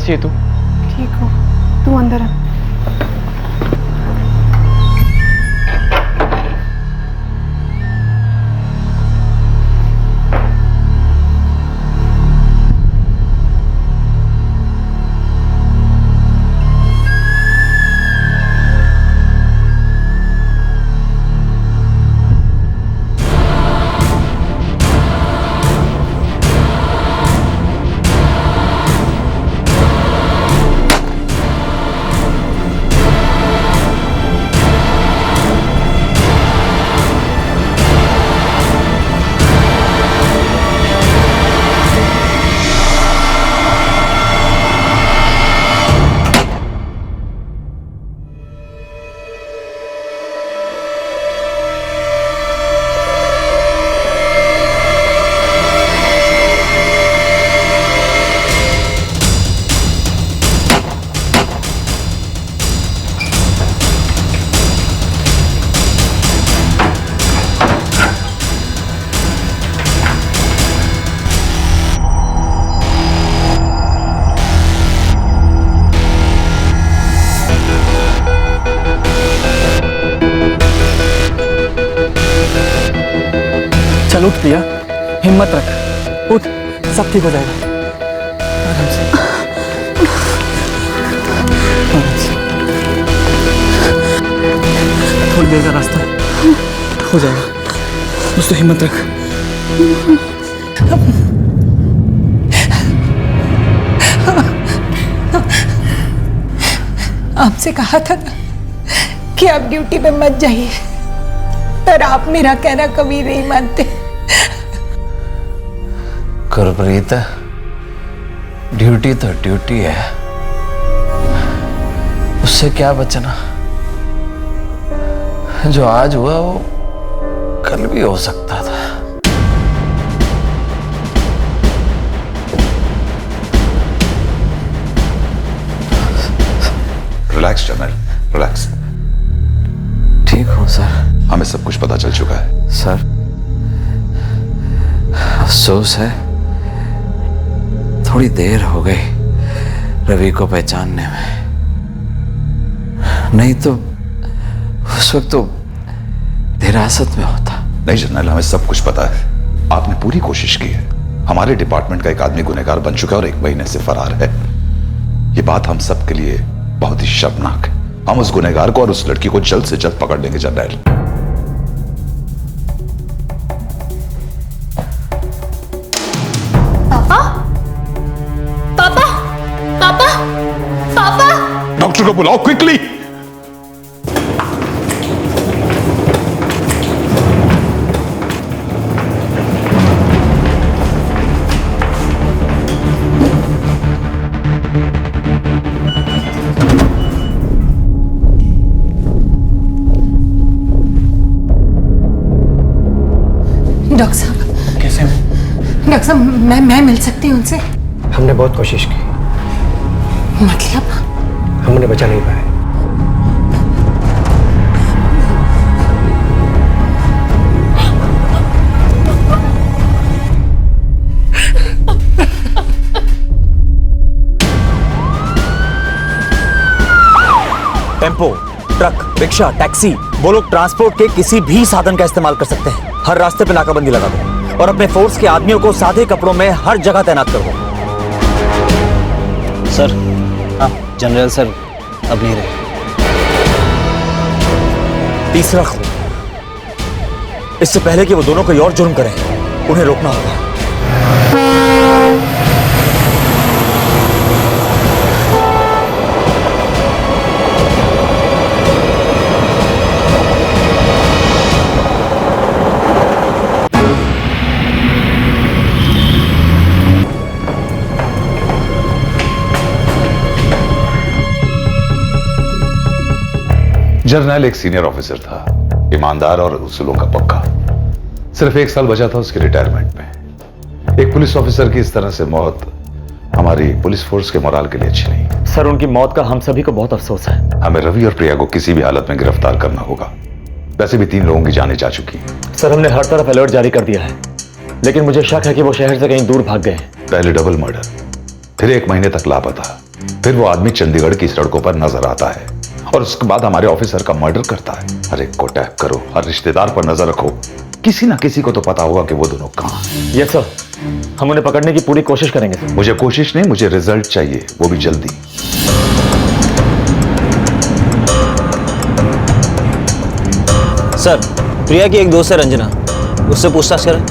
कैसी है तू? ठीक हो, तू अंदर आ। चल उठ प्रिया, हिम्मत रख, उठ, सब ठीक हो जाएगा। आराम से, आराम से। थोड़ी देर का रास्ता हो जाएगा, बस तो हिम्मत रख। आपसे कहा था ना कि आप ड्यूटी पे मत जाइए, पर आप मेरा कहना कभी नहीं मानते। गुरप्रीत, ड्यूटी तो ड्यूटी है, उससे क्या बचना। जो आज हुआ वो कल भी हो सकता था। Relax general, relax. ठीक हूं सर। हमें सब कुछ पता चल चुका है सर। अफसोस है थोड़ी देर हो गई रवि को पहचानने में, नहीं तो उस वक्त तो हिरासत में होता। नहीं जनरल, हमें सब कुछ पता है। आपने पूरी कोशिश की है। हमारे डिपार्टमेंट का एक आदमी गुनहगार बन चुका है और 1 महीने से फरार है। ये बात हम सब के लिए बहुत ही शर्मनाक है। हम उस गुनहगार को और उस लड़की को जल्द से जल्द पकड़ लेंगे जनरल। पापा, पापा, पापा, पापा। डॉक्टर को बुलाओ क्विकली। डॉक्टर साहब। कैसे हो? डॉक्टर साहब, मैं मिल सकती हूँ उनसे? हमने बहुत कोशिश की, मतलब? हम उन्हें बचा नहीं पाए। टेम्पो, ट्रक, रिक्शा, टैक्सी, वो लोग ट्रांसपोर्ट के किसी भी साधन का इस्तेमाल कर सकते हैं। हर रास्ते पे नाकाबंदी लगा दो और अपने फोर्स के आदमियों को सादे कपड़ों में हर जगह तैनात कर दो। सर, हाँ, जनरल सर अब नहीं रहे। तीसरा खून, इससे पहले कि वो दोनों कोई और जुर्म करें, उन्हें रोकना होगा। जर्नल एक सीनियर ऑफिसर था, ईमानदार और उसूलों का पक्का। सिर्फ 1 साल बचा था उसके रिटायरमेंट में। एक पुलिस ऑफिसर की इस तरह से मौत हमारी पुलिस फोर्स के मोराल के लिए अच्छी नहीं। सर, उनकी मौत का हम सभी को बहुत अफसोस है। हमें रवि और प्रिया को किसी भी हालत में गिरफ्तार करना होगा। वैसे भी 3 लोगों की जानें जा चुकी हैं। सर, हमने हर तरफ अलर्ट जारी कर दिया है, लेकिन मुझे शक है कि वो शहर से कहीं दूर भाग गए हैं। पहले डबल मर्डर, फिर 1 महीने तक लापता। फिर वो आदमी चंडीगढ़ की सड़कों पर नजर आता है और उसके बाद हमारे ऑफिसर का मर्डर करता है। हर एक को टैप करो, हर रिश्तेदार पर नजर रखो, किसी ना किसी को तो पता होगा कि वो दोनों कहां हैं। यस सर, हम उन्हें पकड़ने की पूरी कोशिश करेंगे सर। मुझे कोशिश नहीं, मुझे रिजल्ट चाहिए, वो भी जल्दी। सर, प्रिया की एक दोस्त है रंजना, उससे पूछताछ करें।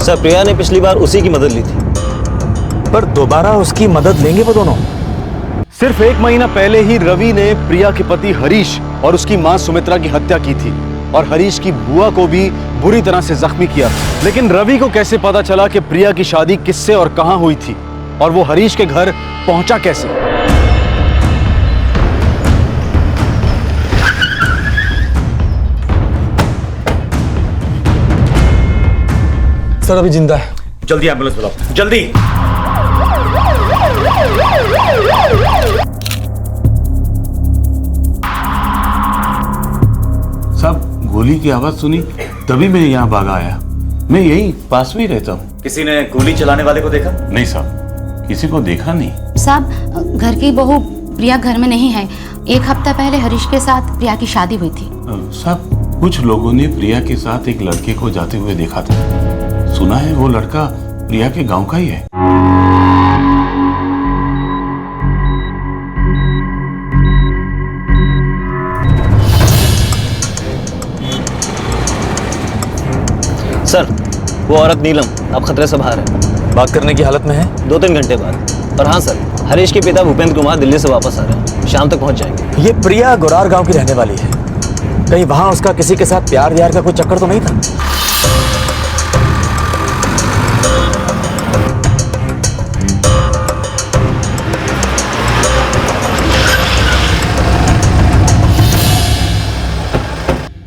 सर, प्रिया ने पिछली बार उसी की मदद ली थी। पर दोबारा उसकी मदद लेंगे वो दोनों? सिर्फ 1 महीना पहले ही रवि ने प्रिया के पति हरीश और उसकी मां सुमित्रा की हत्या की थी और हरीश की बुआ को भी बुरी तरह से जख्मी किया। लेकिन रवि को कैसे पता चला कि प्रिया की शादी किससे और कहां हुई थी और वो हरीश के घर पहुंचा कैसे? सर अभी जिंदा है। जल्दी एम्बुलेंस बुलाओ, जल्दी। साहब, गोली की आवाज सुनी तभी मैं यहाँ भागा आया। मैं यही पास में ही रहता हूँ। किसी ने गोली चलाने वाले को देखा? नहीं साहब, किसी को देखा नहीं। साहब, घर की बहू प्रिया घर में नहीं है। 1 हफ्ता पहले हरीश के साथ प्रिया की शादी हुई थी। साहब, कुछ लोगों ने प्रिया के साथ एक लड़के को जाते हुए देखा था। सुना है वो लड़का प्रिया के गांव का ही है। सर, वो औरत नीलम अब खतरे से बाहर है। बात करने की हालत में है? 2-3 घंटे बाद। और हाँ सर, हरीश के पिता भूपेंद्र कुमार दिल्ली से वापस आ रहे हैं, शाम तक पहुंच जाएंगे। ये प्रिया गोरार गांव की रहने वाली है। कहीं वहां उसका किसी के साथ प्यार व्यार का कोई चक्कर तो नहीं था?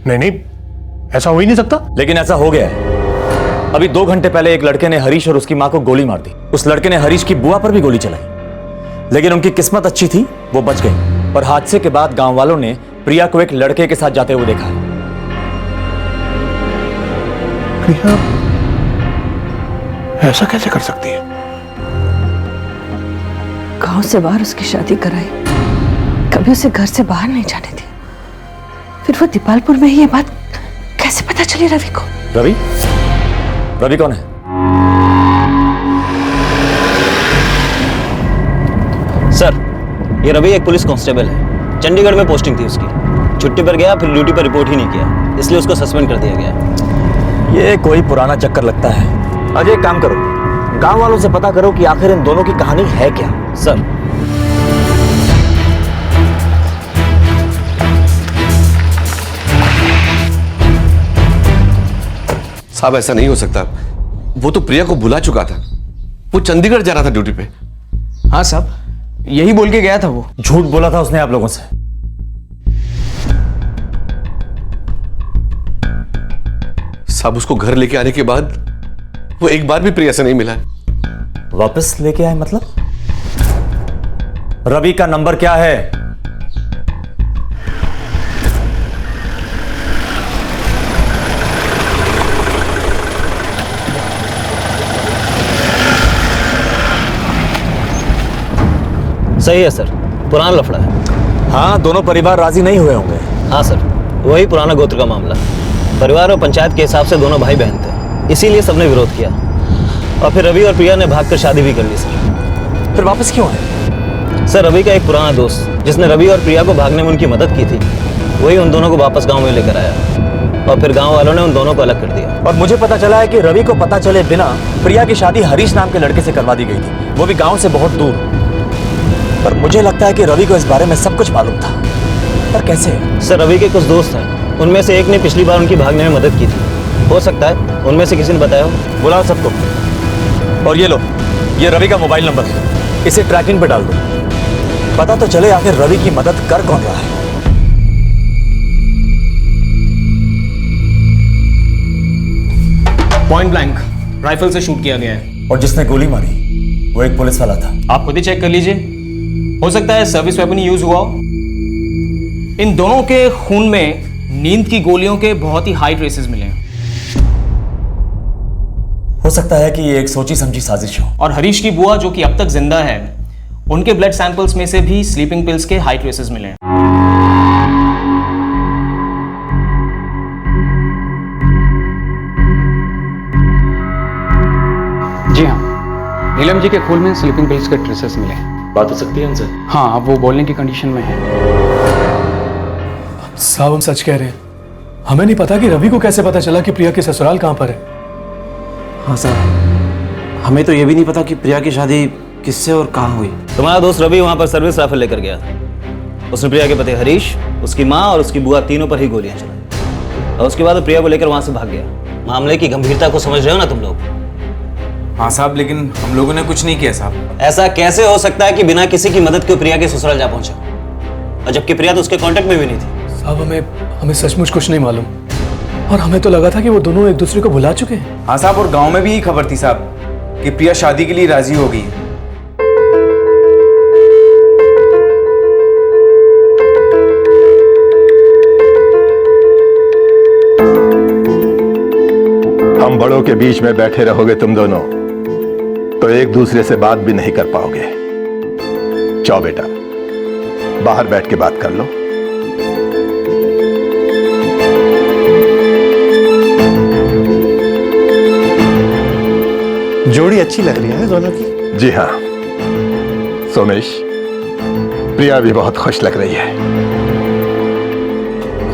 नहीं, ऐसा हो ही नहीं सकता। लेकिन ऐसा हो गया है। अभी 2 घंटे पहले एक लड़के ने हरीश और उसकी मां को गोली मार दी। उस लड़के ने हरीश की बुआ पर भी गोली चलाई, लेकिन उनकी किस्मत अच्छी थी, वो बच गई। और हादसे के बाद गांव वालों ने प्रिया को एक लड़के के साथ जाते हुए देखा है। प्रिया ऐसा कैसे कर सकती है? गांव से बाहर उसकी शादी कराई, कभी उसे घर से बाहर नहीं जाने दी। फिर वो दीपालपुर में ही ये बात कैसे पता चली रवि को? रवि? रवि कौन है? सर, ये रवि एक पुलिस कांस्टेबल है। चंडीगढ़ में पोस्टिंग थी उसकी। छुट्टी पर गया, फिर ड्यूटी पर रिपोर्ट ही नहीं किया, इसलिए उसको सस्पेंड कर दिया गया। ये कोई पुराना चक्कर लगता है। अजय, एक काम करो, गांव वालों से पता करो कि आखिर इन दोनों की कहानी है क्या। सर, साहब ऐसा नहीं हो सकता। वो तो प्रिया को बुला चुका था। वो चंडीगढ़ जा रहा था ड्यूटी पे। हाँ साहब, यही बोल के गया था। वो झूठ बोला था उसने आप लोगों से। साहब, उसको घर लेके आने के बाद वो एक बार भी प्रिया से नहीं मिला। वापस लेके आए मतलब? रवि का नंबर क्या है? सही है सर, पुराना लफड़ा है। हाँ, दोनों परिवार राजी नहीं हुए होंगे। हाँ सर, वही पुराना गोत्र का मामला। परिवार और पंचायत के हिसाब से दोनों भाई बहन थे, इसीलिए सबने विरोध किया। और फिर रवि और प्रिया ने भागकर शादी भी कर ली सर। फिर वापस क्यों आए? सर, रवि का एक पुराना दोस्त जिसने रवि और प्रिया को भागने में उनकी मदद की थी, वही उन दोनों को वापस गाँव में लेकर आया। और फिर गाँव वालों ने उन दोनों को अलग कर दिया। और मुझे पता चला है कि रवि को पता चले बिना प्रिया की शादी हरीश नाम के लड़के से करवा दी गई थी, वो भी गाँव से बहुत दूर। पर मुझे लगता है कि रवि को इस बारे में सब कुछ मालूम था। पर कैसे? सर, रवि के कुछ दोस्त हैं, उनमें से एक ने पिछली बार उनकी भागने में मदद की थी। हो सकता है उनमें से किसी ने बताया हो। बुलाओ सबको। और ये लो, ये रवि का मोबाइल नंबर है, इसे ट्रैकिंग पे डाल दो, पता तो चले आखिर रवि की मदद कर कौन रहा है। पॉइंट ब्लैंक राइफल से शूट किया गया है। और जिसने गोली मारी वो एक पुलिस वाला था। आप खुद ही चेक कर लीजिए, हो सकता है सर्विस वेपन यूज हुआ हो। इन दोनों के खून में नींद की गोलियों के बहुत ही हाई ट्रेसेस मिले हैं। हो सकता है कि ये एक सोची समझी साजिश हो। और हरीश की बुआ जो कि अब तक जिंदा है, उनके ब्लड सैंपल्स में से भी स्लीपिंग पिल्स के हाई ट्रेसेस मिले हैं। जी हाँ, नीलम जी के खून में स्लीपिंग पिल्स के ट्रेसेस मिले हैं। बात हो सकती है उनसे? हाँ, अब वो बोलने की कंडीशन में है। साहब हम सच कह रहे हैं, हमें नहीं पता कि रवि को कैसे पता चला कि प्रिया की ससुराल कहाँ पर है। हाँ साहब, हमें तो ये भी नहीं पता कि प्रिया की शादी किससे और कहाँ हुई। तुम्हारा दोस्त रवि वहां पर सर्विस राइफल लेकर गया था। उसने प्रिया के पति हरीश, उसकी माँ और उसकी बुआ तीनों पर ही गोलियां चलाई और उसके बाद प्रिया को लेकर वहां से भाग गया। मामले की गंभीरता को समझ रहे हो ना तुम लोग? हाँ साहब, लेकिन हम लोगों ने कुछ नहीं किया साहब। ऐसा कैसे हो सकता है कि बिना किसी की मदद के प्रिया के ससुराल जा पहुंचा, और जबकि प्रिया तो उसके कांटेक्ट में भी नहीं थी। साहब हमें सचमुच कुछ नहीं मालूम, और हमें तो लगा था कि वो दोनों एक दूसरे को भुला चुके हैं। हाँ साहब, और गांव में भी यही खबर थी साहब कि प्रिया शादी के लिए राजी हो गई है। हम बड़ों के बीच में बैठे रहोगे तुम दोनों तो एक दूसरे से बात भी नहीं कर पाओगे। जाओ बेटा, बाहर बैठ के बात कर लो। जोड़ी अच्छी लग रही है दोनों की। जी हाँ सोमेश, प्रिया भी बहुत खुश लग रही है।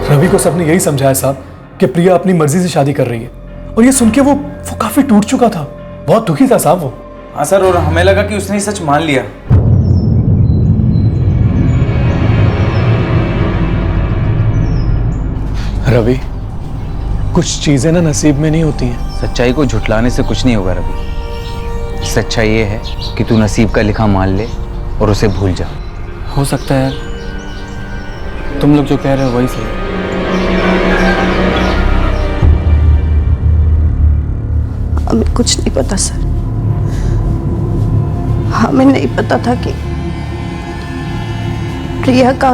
रवि को सबने यही समझाया साहब कि प्रिया अपनी मर्जी से शादी कर रही है, और ये सुन के वो काफी टूट चुका था, बहुत दुखी था साहब वो। हाँ सर, और हमें लगा कि उसने सच मान लिया। रवि, कुछ चीजें ना नसीब में नहीं होती हैं। सच्चाई को झुठलाने से कुछ नहीं होगा रवि। सच्चाई ये है कि तू नसीब का लिखा मान ले और उसे भूल जा। हो सकता है यार, तुम लोग जो कह रहे हो वही सही। हमें कुछ नहीं पता सर, हमें नहीं पता था कि प्रिया का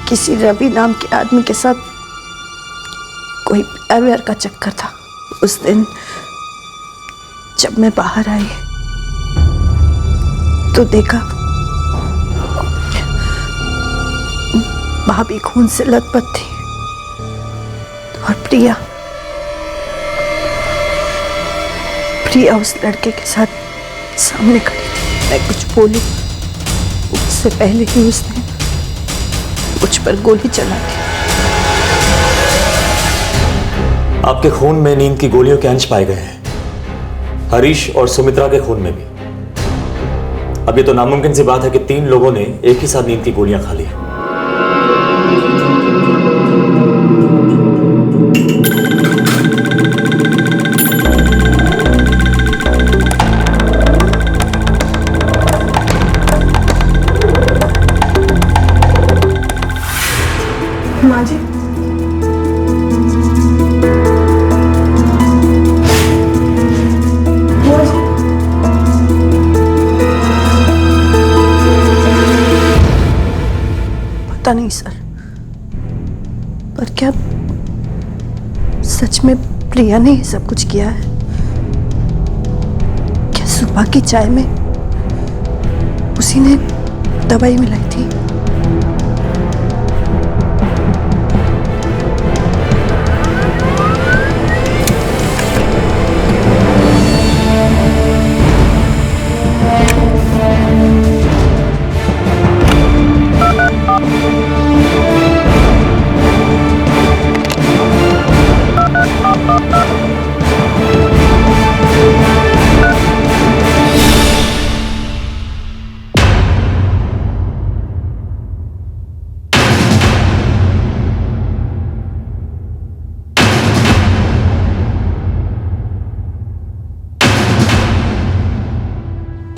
किसी रवि नाम के आदमी के साथ कोई प्यार व्यार का चक्कर था। उस दिन जब मैं बाहर आई तो देखा भाभी खून से लथपथ थी और प्रिया उस लड़के के साथ सामने खड़ी थी। मैं कुछ बोली उससे पहले ही उसने मुझ पर गोली चला दी। आपके खून में नींद की गोलियों के अंश पाए गए हैं, हरीश और सुमित्रा के खून में भी। अब ये तो नामुमकिन सी बात है कि 3 लोगों ने एक ही साथ नींद की गोलियां खा ली। माँ जी, पता नहीं सर, पर क्या सच में प्रिया ने ये सब कुछ किया है? क्या सुबह की चाय में उसी ने दवाई मिलाई थी?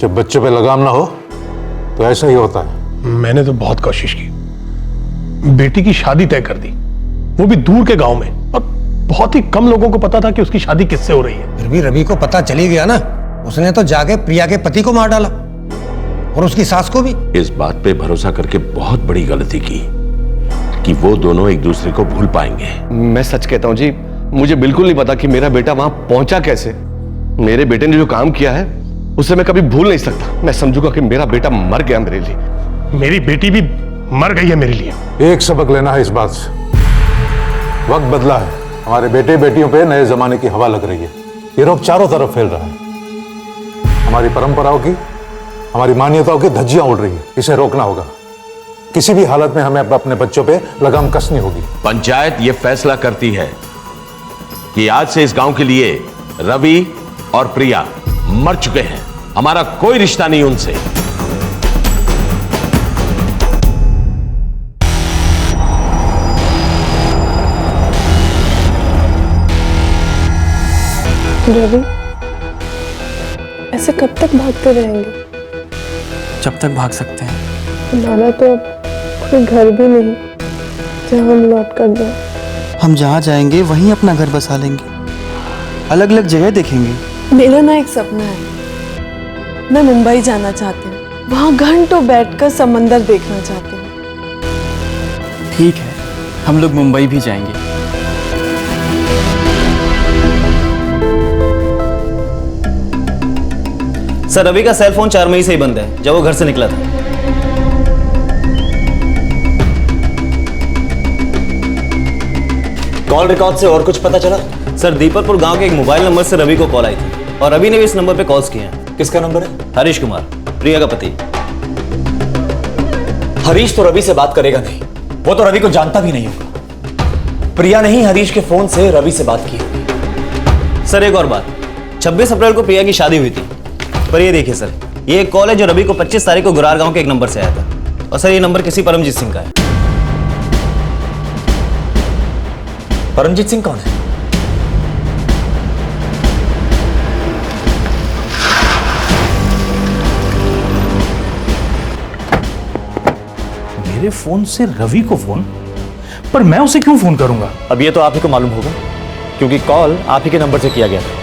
जब बच्चे पे लगाम ना हो तो ऐसा ही होता है। मैंने तो बहुत कोशिश की, बेटी की शादी तय कर दी, वो भी दूर के गांव में, और बहुत ही कम लोगों को पता था कि उसकी शादी किससे हो रही है। फिर भी रवि को पता चली गया ना, उसने तो जाके प्रिया के पति को मार डाला और उसकी सास को भी। इस बात पे भरोसा करके बहुत बड़ी गलती की कि वो दोनों एक दूसरे को भूल पाएंगे। मैं सच कहता हूं जी, मुझे बिल्कुल नहीं पता कि मेरा बेटा वहां पहुंचा कैसे। मेरे बेटे ने जो काम किया है उसे मैं कभी भूल नहीं सकता। मैं समझूंगा कि मेरा बेटा मर गया मेरे लिए। मेरी बेटी भी मर गई है मेरे लिए। एक सबक लेना है इस बात से। वक्त बदला है, हमारे बेटे बेटियों पे नए जमाने की हवा लग रही है। ये रोग चारों तरफ फैल रहा है। हमारी परंपराओं की, हमारी मान्यताओं की धज्जियां उड़ रही है। इसे रोकना होगा। किसी भी हालत में हमें अपने बच्चों पे लगाम कसनी होगी। पंचायत ये फैसला करती है कि आज से इस गांव के लिए रवि और प्रिया मर चुके हैं। हमारा कोई रिश्ता नहीं उनसे। रवि, ऐसे कब तक भागते रहेंगे? जब तक भाग सकते हैं। हमारा तो अब कोई घर भी नहीं जहाँ हम लौट कर जाए। हम जहाँ जाएंगे वहीं अपना घर बसा लेंगे, अलग अलग जगह देखेंगे। मेरा ना एक सपना है, मैं मुंबई जाना चाहती हूँ। वहाँ घंटों बैठकर समंदर देखना चाहती हूँ। ठीक है, हम लोग मुंबई भी जाएंगे। सर, रवि का सेल फोन 4 मई से ही बंद है, जब वो घर से निकला था। कॉल रिकॉर्ड से और कुछ पता चला? सर, दीपकपुर गांव के एक मोबाइल नंबर से रवि को कॉल आई थी और रवि ने भी इस नंबर पे कॉल्स किए हैं। किसका नंबर है? हरीश कुमार, प्रिया का पति। हरीश तो रवि से बात करेगा नहीं, वो तो रवि को जानता भी नहीं होगा। प्रिया ने ही हरीश के फोन से रवि से बात की। सर, एक और बात, 26 अप्रैल को प्रिया की शादी हुई थी, पर ये देखिए सर, ये एक कॉल है जो रवि को 25 तारीख को गुरार गांव के एक नंबर से आया था। और सर, ये नंबर किसी परमजीत सिंह का है। परमजीत सिंह कौन है? मेरे फोन से रवि को फोन? पर मैं उसे क्यों फोन करूंगा? अब ये तो आप ही को मालूम होगा, क्योंकि कॉल आप ही के नंबर से किया गया था।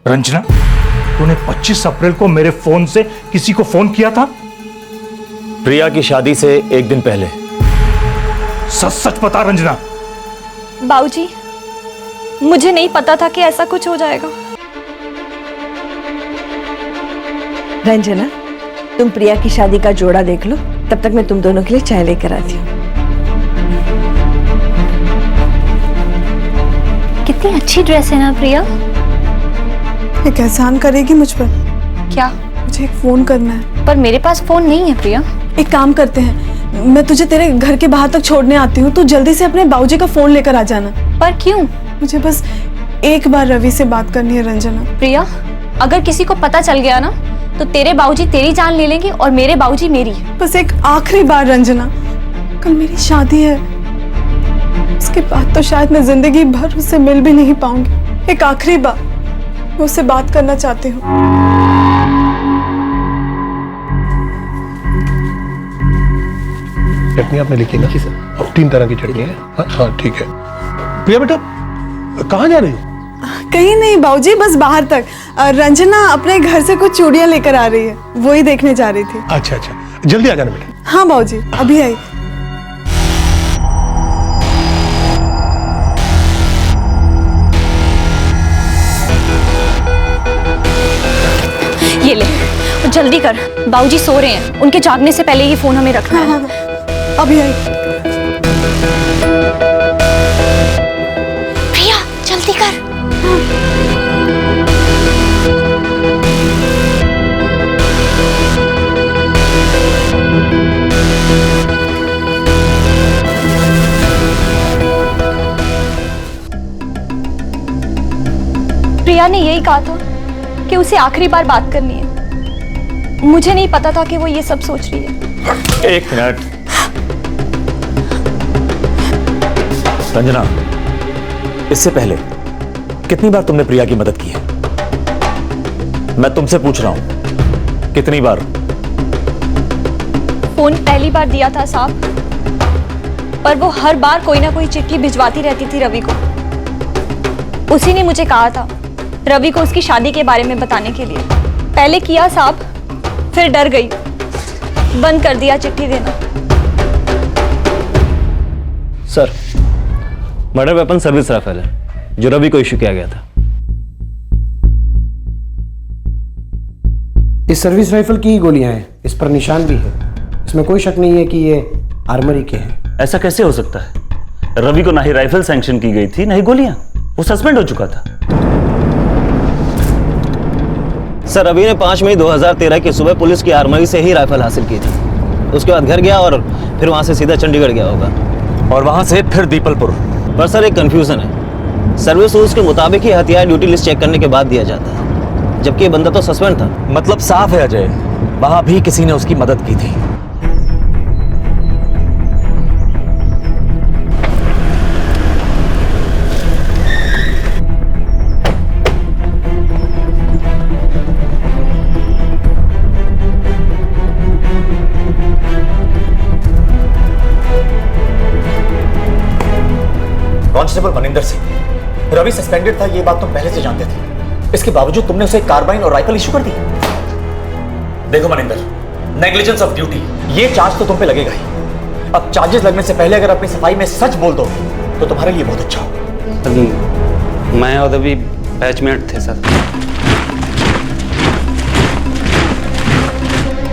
रंजना, तूने 25 अप्रैल को मेरे फोन से किसी को फोन किया था? प्रिया की शादी से एक दिन पहले। सच सच बता रंजना। बाबूजी, मुझे नहीं पता था कि ऐसा कुछ हो जाएगा। रंजना, तुम प्रिया की शादी का जोड़ा देख लो, तब तक मैं तुम दोनों के लिए चाय लेकर आती हूँ। कितनी अच्छी ड्रेस है ना प्रिया। एक एहसान करेगी मुझ पर? क्या? मुझे एक फोन करना है। पर मेरे पास फोन नहीं है प्रिया। एक काम करते हैं, मैं तुझे तेरे घर के बाहर तक छोड़ने आती हूँ, तू जल्दी से अपने बाबूजी का फोन लेकर आ जाना। पर क्यों? मुझे बस एक बार रवि से बात करनी है रंजना। प्रिया, अगर किसी को पता चल गया ना तो तेरे बाबूजी तेरी जान ले लेंगे और मेरे बाबूजी मेरी। बस एक आखिरी बार रंजना, कल मेरी शादी है, उसके बाद तो शायद मैं जिंदगी भर उससे मिल भी नहीं पाऊंगी। एक आखिरी बार मैं उससे बात करना चाहती हूँ। चटनी आपने लिखी ना? जी सर। अब 3 तरह की चटनी है। हाँ ठीक है। प्रिया बेटा, कहाँ जा रही हो? कहीं नहीं बाबूजी, बस बाहर तक। रंजना अपने घर से कुछ चूड़ियां लेकर आ रही है, वो ही देखने जा रही थी। अच्छा अच्छा, जल्दी आ जाना बेटा। हाँ बाबूजी, अभी आई। ये ले, जल्दी कर, बाबूजी सो रहे हैं, उनके जागने से पहले ये फोन हमें रखना है। अभी आई। प्रिया, जल्दी कर। प्रिया ने यही कहा था कि उसे आखिरी बार बात करनी है। मुझे नहीं पता था कि वो ये सब सोच रही है। एक मिनट रंजना, इससे पहले कितनी बार तुमने प्रिया की मदद की है? मैं तुमसे पूछ रहा हूं, कितनी बार? फोन पहली बार दिया था साहब, पर वो हर बार कोई ना कोई चिट्ठी भिजवाती रहती थी रवि को। उसी ने मुझे कहा था रवि को उसकी शादी के बारे में बताने के लिए। पहले किया साहब, फिर डर गई, बंद कर दिया चिट्ठी देना। Sir, murder weapon service rifle है जो रवि को इश्यू किया गया था। इस सर्विस राइफल की ही गोलियां हैं, इस पर निशान भी है। इसमें कोई शक नहीं है कि ये आर्मरी के हैं। ऐसा कैसे हो सकता है? रवि को ना ही राइफल सैंक्शन की गई थी ना ही गोलियां। वो सस्पेंड हो चुका था। सर, रवि ने 5 मई 2013 की सुबह पुलिस की आर्मरी से ही राइफल हासिल की थी। उसके बाद घर गया और फिर वहां से सीधा चंडीगढ़ गया होगा और वहां से फिर दीपलपुर। पर सर एक कंफ्यूजन है। सर्विस रूल्स के मुताबिक ही हथियार ड्यूटी लिस्ट चेक करने के बाद दिया जाता है, जबकि ये बंदा तो सस्पेंड था। मतलब साफ है अजय, वहां भी किसी ने उसकी मदद की थी। कांस्टेबल मनिंदर सिंह, रवि सस्पेंडेड था ये बात तुम पहले से जानते थे। इसके बावजूद तुमने उसे कार्बाइन और राइफल इशू कर दी। देखो मनिंदर, नेग्लिजेंस ऑफ ड्यूटी ये चार्ज तो तुम पे लगेगा ही। अब चार्जेस लगने से पहले अगर अपनी सफाई में सच बोल दो तो तुम्हारे लिए बहुत अच्छा होगा। मैं और रवि बैचमेट थे सर।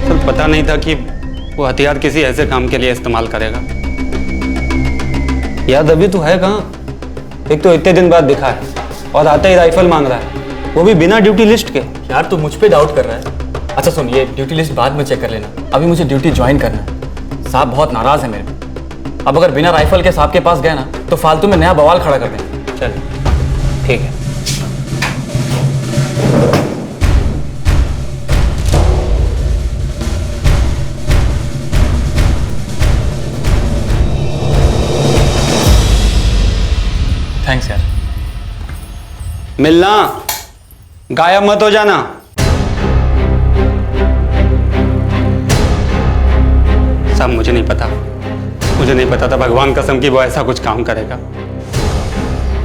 सर पता नहीं था कि वो हथियार किसी ऐसे काम के लिए इस्तेमाल करेगा। यार रवि तू है कहाँ? एक तो इतने दिन बाद दिखा है और आते ही राइफल मांग रहा है, वो भी बिना ड्यूटी लिस्ट के। यार तू मुझ पे डाउट कर रहा है? अच्छा सुन, ये ड्यूटी लिस्ट बाद में चेक कर लेना, अभी मुझे ड्यूटी ज्वाइन करना है। साहब बहुत नाराज है मेरे पे। अब अगर बिना राइफल के साहब के पास गए ना तो फालतू में नया बवाल खड़ा कर देंगे। चल ठीक है। थैंक्स यार। मिलना, गायब मत हो जाना। सब मुझे नहीं पता था भगवान कसम की वो ऐसा कुछ काम करेगा।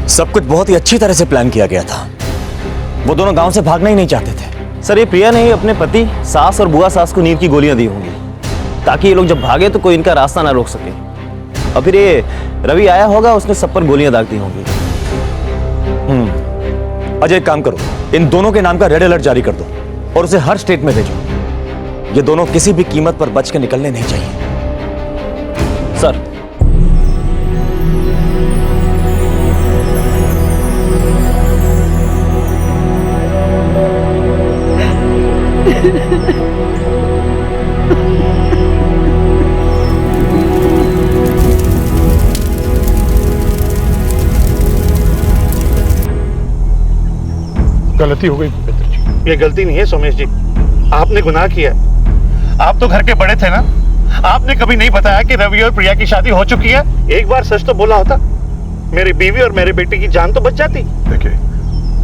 सब कुछ बहुत ही अच्छी तरह से प्लान किया गया था। वो दोनों गांव से भागना ही नहीं चाहते थे। सर ये प्रिया ने ही अपने पति, सास और बुआ सास को नींद की गोलियां दी होंगी ताकि ये लोग जब भागे तो कोई इनका रास्ता ना रोक सके। और फिर ये रवि आया होगा, उसने सब पर गोलियां दाग दी होंगी। अजय एक काम करो, इन दोनों के नाम का रेड अलर्ट जारी कर दो और उसे हर स्टेट में भेजो। ये दोनों किसी भी कीमत पर बच के निकलने नहीं चाहिए। सर गलती हो गई भूपेंद्र जी। ये गलती नहीं है सोमेश जी, आपने गुनाह किया। आप तो घर के बड़े थे ना, आपने कभी नहीं बताया कि रवि और प्रिया की शादी हो चुकी है। एक बार सच तो बोला होता, मेरी बीवी और मेरे बेटे की जान तो बच जाती। देखिए,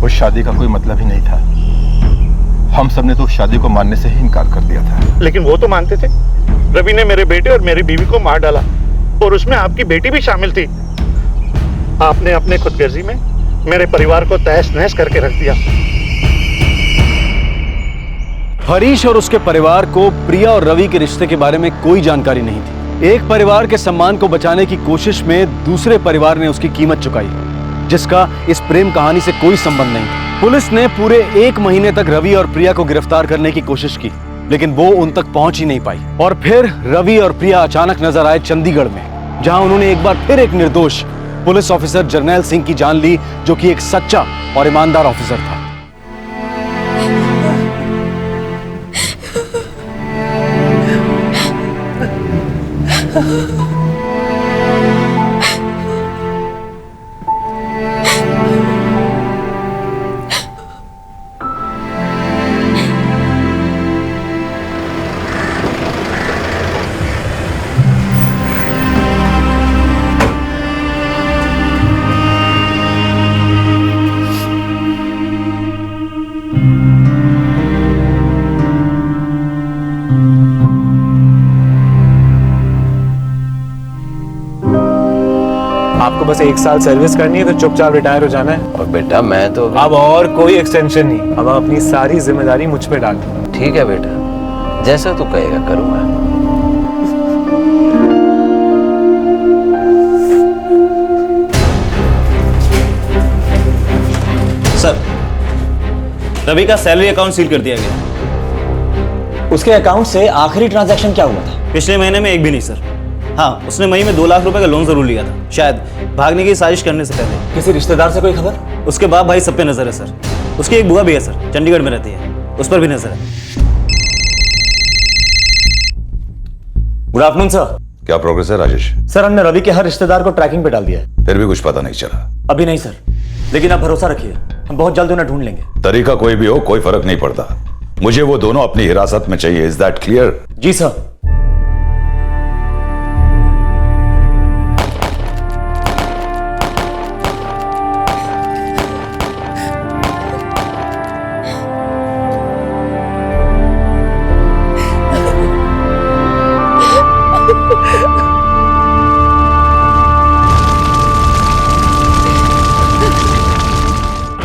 उस शादी का कोई मतलब ही नहीं था। हम सबने तो उस शादी को मानने से ही इनकार कर दिया था। लेकिन वो तो मानते थे। रवि ने मेरे बेटे और मेरी बीवी को मार डाला और उसमें आपकी बेटी भी शामिल थी। आपने अपने खुदगर्जी में मेरे परिवार को तहस नहस करके रख दिया। हरीश और उसके परिवार को प्रिया और रवि के रिश्ते के बारे में कोई जानकारी नहीं थी। एक परिवार के सम्मान को बचाने की कोशिश में दूसरे परिवार ने उसकी कीमत चुकाई, जिसका इस प्रेम कहानी से कोई संबंध नहीं था। पुलिस ने पूरे 1 महीने तक रवि और प्रिया को गिरफ्तार करने की कोशिश की, लेकिन वो उन तक पहुंच ही नहीं पाई। और फिर रवि और प्रिया अचानक नजर आए चंडीगढ़ में, जहां उन्होंने एक बार फिर एक निर्दोष पुलिस ऑफिसर जर्नैल सिंह की जान ली, जो कि एक सच्चा और ईमानदार ऑफिसर था। आपको बस 1 साल सर्विस करनी है तो चुपचाप रिटायर हो जाना है। और बेटा मैं तो अब और कोई एक्सटेंशन नहीं, अब अपनी सारी जिम्मेदारी मुझ पे डाल। ठीक है बेटा, जैसा तू कहेगा करूंगा। रवि का सैलरी अकाउंट सील कर दिया गया। उसके अकाउंट से आखिरी ट्रांजैक्शन क्या हुआ था? पिछले महीने में एक भी नहीं सर। हाँ, उसने मई में 2 लाख रुपए का लोन जरूर लिया था, शायद भागने की साजिश करने से पहले। किसी रिश्तेदार से कोई खबर? उसके बाप भाई सब पे नजर है सर। उसकी एक बुआ भी है सर, चंडीगढ़ में रहती है, उस पर भी नजर है। Good afternoon sir. क्या प्रोग्रेस है राजेश? सर, हमने रवि के हर रिश्तेदार को ट्रैकिंग पे डाल दिया है। फिर भी कुछ पता नहीं चला? अभी नहीं सर, लेकिन आप भरोसा रखिए, हम बहुत जल्द उन्हें ढूंढ लेंगे। तरीका कोई भी हो, कोई फर्क नहीं पड़ता। मुझे वो दोनों अपनी हिरासत में चाहिए। Is that clear? जी सर।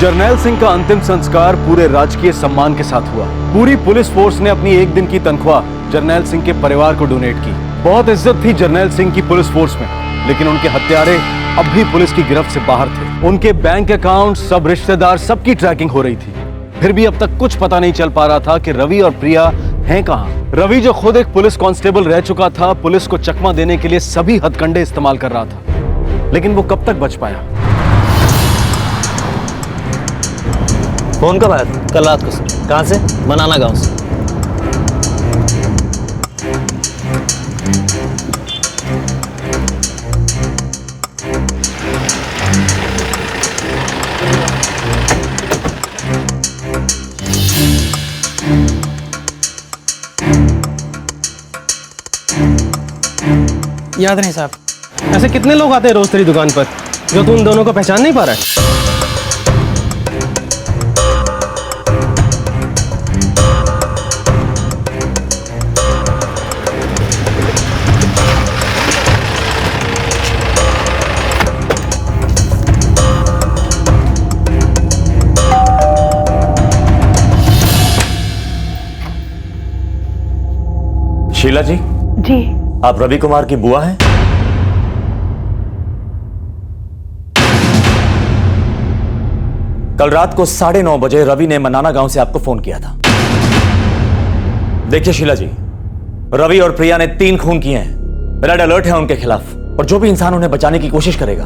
जर्नैल सिंह का अंतिम संस्कार पूरे राजकीय सम्मान के साथ हुआ। पूरी पुलिस फोर्स ने अपनी 1 दिन की तनख्वाह जर्नैल सिंह के परिवार को डोनेट की। बहुत इज्जत थी जर्नैल सिंह की पुलिस फोर्स में, लेकिन उनके हत्यारे अब भी पुलिस की गिरफ्त से बाहर थे। उनके बैंक अकाउंट, सब रिश्तेदार, सबकी ट्रैकिंग हो रही थी। फिर भी अब तक कुछ पता नहीं चल पा रहा था कि रवि और प्रिया हैं कहां। रवि जो खुद एक पुलिस कांस्टेबल रह चुका था, पुलिस को चकमा देने के लिए सभी हथकंडे इस्तेमाल कर रहा था, लेकिन वो कब तक बच पाया? फोन कब आया था? कल रात को सर। कहाँ से? बनाना गांव से। याद नहीं साहब। ऐसे कितने लोग आते हैं रोज तेरी दुकान पर जो तू उन दोनों को पहचान नहीं पा रहा है? शीला जी। जी। आप रवि कुमार की बुआ हैं? कल रात को 9:30 बजे रवि ने मनाना गांव से आपको फोन किया था। देखिए शीला जी, रवि और प्रिया ने 3 खून किए हैं। रेड अलर्ट है उनके खिलाफ, और जो भी इंसान उन्हें बचाने की कोशिश करेगा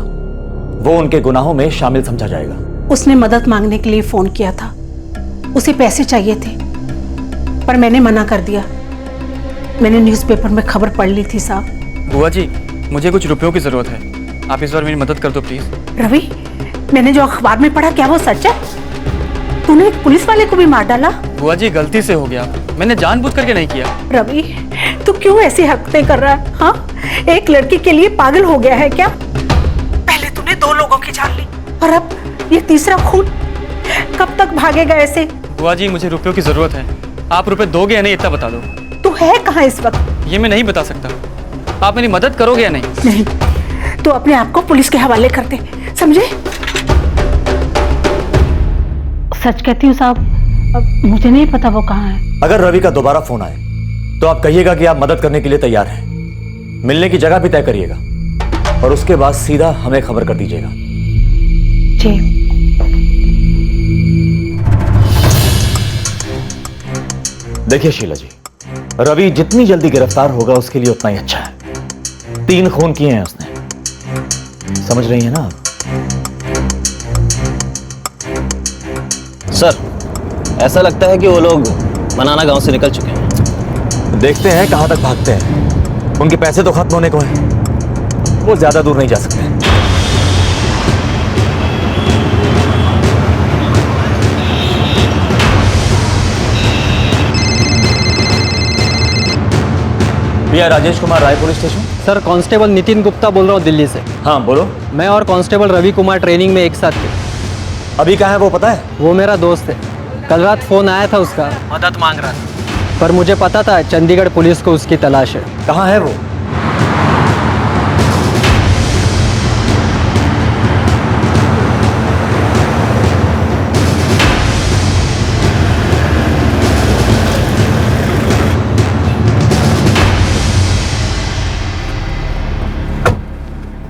वो उनके गुनाहों में शामिल समझा जाएगा। उसने मदद मांगने के लिए फोन किया था, उसे पैसे चाहिए थे, पर मैंने मना कर दिया। मैंने न्यूज़पेपर में खबर पढ़ ली थी साहब। बुआ जी, मुझे कुछ रुपयों की जरूरत है, आप इस बार मेरी मदद कर दो प्लीज। रवि, मैंने जो अखबार में पढ़ा, क्या वो सच है? तूने एक पुलिस वाले को भी मार डाला? बुआ जी, गलती से हो गया, मैंने जानबूझ करके नहीं किया। रवि, तू क्यों ऐसी हरकतें कर रहा है? हाँ, एक लड़की के लिए पागल हो गया है क्या? पहले तूने 2 लोगों की जान ली, और अब ये तीसरा खून। कब तक भागेगा ऐसे? बुआ जी, मुझे रुपयों की जरूरत है, आप रुपए दोगे या नहीं इतना बता दो। तू है कहाँ इस वक्त? ये मैं नहीं बता सकता, आप मेरी मदद करोगे या नहीं? नहीं, तू अपने आप को पुलिस के हवाले कर दे, समझे? सच कहती हूँ साहब, मुझे नहीं पता वो कहाँ है। अगर रवि का दोबारा फोन आए तो आप कहिएगा कि आप मदद करने के लिए तैयार हैं। मिलने की जगह भी तय करिएगा, और उसके बाद सीधा हमें खबर कर दीजिएगा। जी। देखिए शीला जी, रवि जितनी जल्दी गिरफ्तार होगा उसके लिए उतना ही अच्छा है। 3 खून किए हैं उसने, समझ रही है ना आप? सर, ऐसा लगता है कि वो लोग मनाना गांव से निकल चुके हैं। देखते हैं कहां तक भागते हैं। उनके पैसे तो खत्म होने को हैं, वो ज्यादा दूर नहीं जा सकते। भैया, Rajesh Kumar, Rai police station. Sir, constable Nitin Gupta बोल रहा हूँ दिल्ली से। हाँ बोलो। मैं और कांस्टेबल रवि कुमार ट्रेनिंग में एक साथ थे। अभी कहाँ है वो पता है? वो मेरा दोस्त है, कल रात फोन आया था उसका, मदद मांग रहा था, पर मुझे पता था चंडीगढ़ पुलिस को उसकी तलाश है। कहाँ है वो?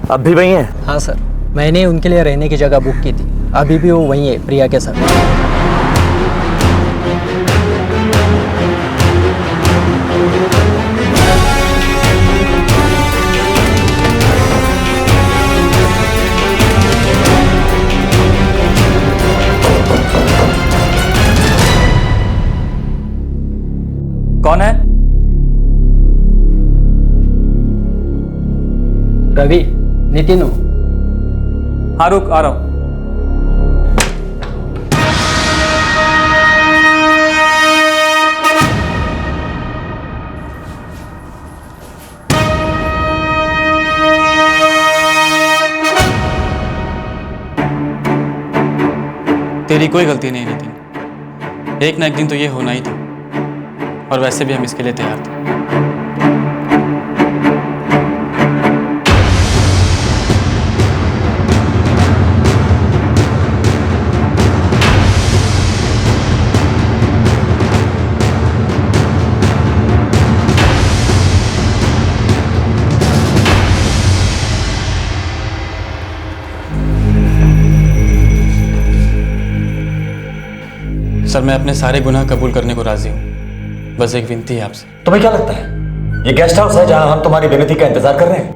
अब भी वही है? हाँ सर, मैंने उनके लिए रहने की जगह बुक की थी, अभी भी वो वहीं है प्रिया के साथ। रवि, नितिन हो। हाँ रुक, आ रहा हूँ। तेरी कोई गलती नहीं नितिन, एक ना एक दिन तो ये होना ही था, और वैसे भी हम इसके लिए तैयार थे। सर, मैं अपने सारे गुनाह कबूल करने को राजी हूँ, बस एक विनती है आपसे। तुम्हें क्या लगता है ये गेस्ट हाउस है जहां हम तुम्हारी विनती का इंतजार कर रहे हैं?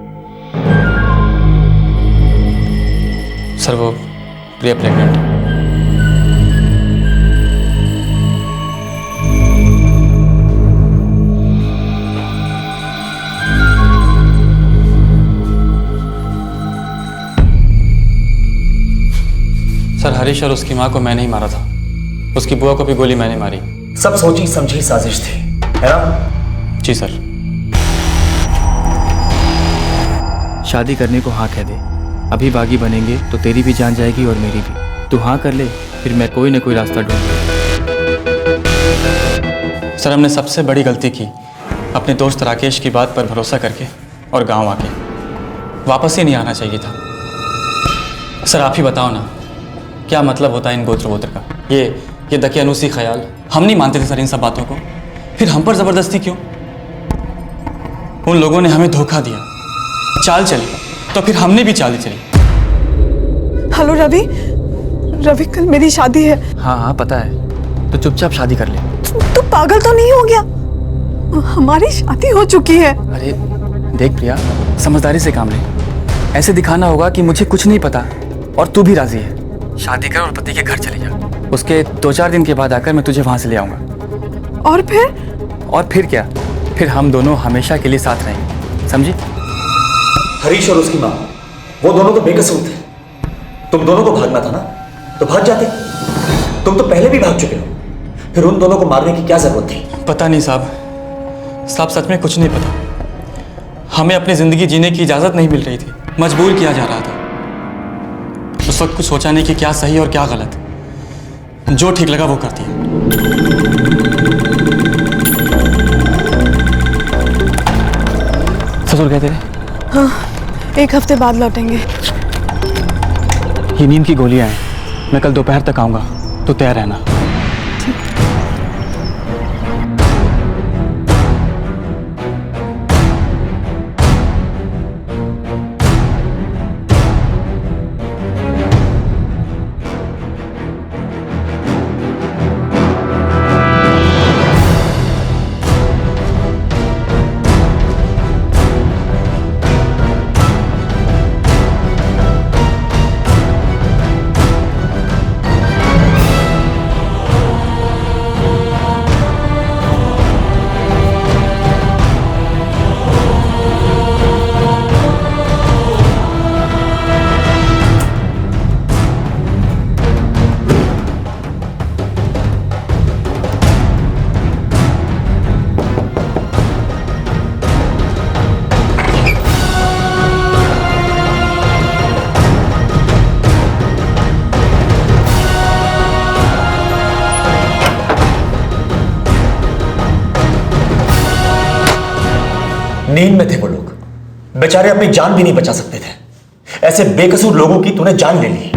सर, वो प्रिया प्रेग्नेंट है। सर, हरीश और उसकी माँ को मैंने ही मारा था, उसकी बुआ को भी गोली मैंने मारी। सब सोची समझी साजिश थी, है ना? जी सर। शादी करने को हाँ कह दे, अभी बागी बनेंगे तो तेरी भी जान जाएगी और मेरी भी। तू हाँ कर ले, फिर मैं कोई ना कोई रास्ता ढूंढूंगा। सर, हमने सबसे बड़ी गलती की अपने दोस्त राकेश की बात पर भरोसा करके और गांव आके। वापस ही नहीं आना चाहिए था। सर, आप ही बताओ ना, क्या मतलब होता है इन गोत्र वोत्र का? ये दकियानूसी ख्याल। हम नहीं मानते थे सर इन सब बातों को, फिर हम पर जबरदस्ती क्यों? उन लोगों ने हमें धोखा दिया, चाल चली तो फिर हमने भी चाल चली। हेलो रवि, रवि कल मेरी शादी है। हाँ हाँ पता है, तो चुपचाप शादी कर ले। तू पागल तो नहीं हो गया? हमारी शादी हो चुकी है। अरे देख प्रिया, समझदारी से काम ले। ऐसे दिखाना होगा कि मुझे कुछ नहीं पता और तू भी राजी है। शादी कर और पति के घर चले जा। उसके 2-4 दिन के बाद आकर मैं तुझे वहां से ले आऊंगा। और फिर क्या? फिर हम दोनों हमेशा के लिए साथ रहेंगे, समझी? हरीश और उसकी माँ, वो दोनों तो बेकसूर थे। तुम दोनों को भागना था ना, तो भाग जाते। तुम तो पहले भी भाग चुके हो, फिर उन दोनों को मारने की क्या जरूरत थी? पता नहीं साहब, सच में कुछ नहीं पता। हमें अपनी जिंदगी जीने की इजाजत नहीं मिल रही थी, मजबूर किया जा रहा था। उस वक्त कुछ सोचा नहीं कि क्या सही और क्या गलत, जो ठीक लगा वो कर दिया। ससुर कहते थे? हाँ, 1 हफ्ते बाद लौटेंगे। ये नींद की गोलियां हैं, मैं कल दोपहर तक आऊंगा, तो तैयार रहना। नींद में थे वो लोग, बेचारे अपनी जान भी नहीं बचा सकते थे। ऐसे बेकसूर लोगों की तूने जान ले ली।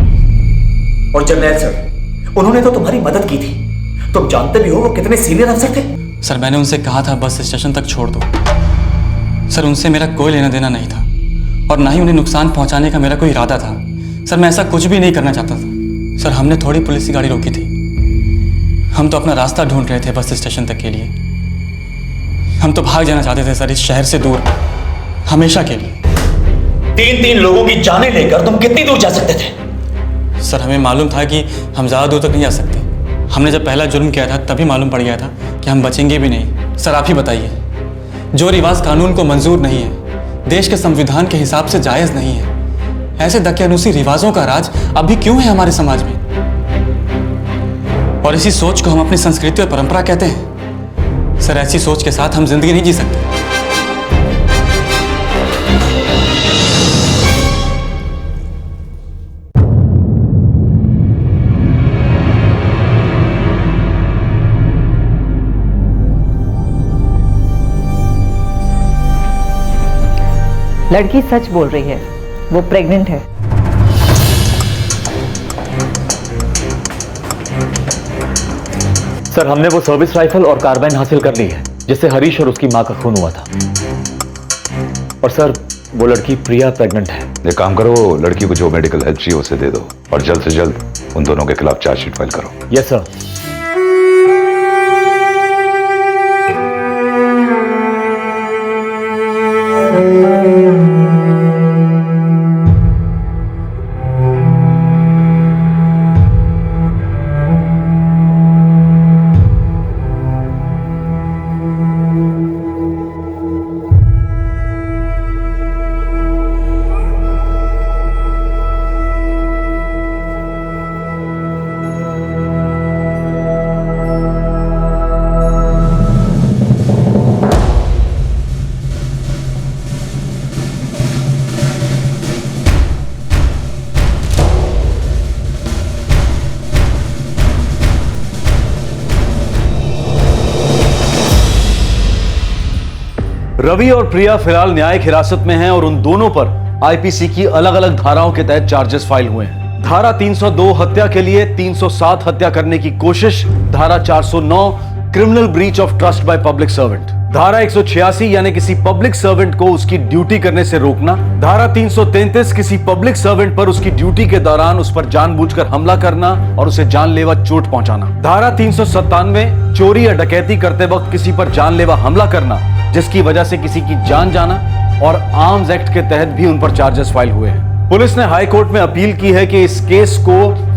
और जर्नैल सर, उन्होंने तो तुम्हारी मदद की थी। तुम जानते भी हो वो कितने सीनियर अफसर थे। सर, मैंने उनसे कहा था बस स्टेशन तक छोड़ दो। सर, उनसे मेरा कोई लेना देना नहीं था और ना ही उन्हें नुकसान पहुंचाने का मेरा कोई इरादा था। सर, मैं ऐसा कुछ भी नहीं करना चाहता था। सर, हमने थोड़ी पुलिस की गाड़ी रोकी थी, हम तो अपना रास्ता ढूंढ रहे थे बस स्टेशन तक के लिए। हम तो भाग जाना चाहते थे सर, इस शहर से दूर, हमेशा के लिए। 3 लोगों की जानें लेकर तुम कितनी दूर जा सकते थे? सर, हमें मालूम था कि हम ज़्यादा दूर तक नहीं जा सकते। हमने जब पहला जुर्म किया था तभी मालूम पड़ गया था कि हम बचेंगे भी नहीं। सर, आप ही बताइए, जो रिवाज कानून को मंजूर नहीं है देश के संविधान के हिसाब से जायज नहीं है। ऐसे दकियानूसी रिवाजों का राज अभी क्यों है हमारे समाज में? और इसी सोच को हम अपनी संस्कृति और परंपरा कहते हैं। सर, ऐसी सोच के साथ हम जिंदगी नहीं जी सकते। लड़की सच बोल रही है, वो प्रेग्नेंट है। सर, हमने वो सर्विस राइफल और कार्बाइन हासिल कर ली है जिससे हरीश और उसकी मां का खून हुआ था। और सर, वो लड़की प्रिया प्रेग्नेंट है। एक काम करो, लड़की को जो मेडिकल हेल्प चाहिए उसे दे दो और जल्द से जल्द उन दोनों के खिलाफ चार्जशीट फाइल करो। Yes sir. रवि और प्रिया फिलहाल न्यायिक हिरासत में हैं और उन दोनों पर आईपीसी की अलग अलग धाराओं के तहत चार्जेस फाइल हुए हैं। धारा 302 हत्या के लिए, 307 हत्या करने की कोशिश, धारा 409 criminal breach of trust by public servant, धारा 186 यानी किसी पब्लिक सर्वेंट को उसकी ड्यूटी करने से रोकना, धारा 333 किसी पब्लिक सर्वेंट पर उसकी ड्यूटी के दौरान उस पर जानबूझकर हमला करना और उसे जानलेवा चोट पहुंचाना, धारा 397 चोरी या डकैती करते वक्त किसी पर जानलेवा हमला करना जिसकी वजह से किसी की जान जाना, और आर्म्स एक्ट के तहत भी उन पर चार्जेस फाइल हुए हैं। पुलिस ने हाई कोर्ट में अपील की है कि इस केस को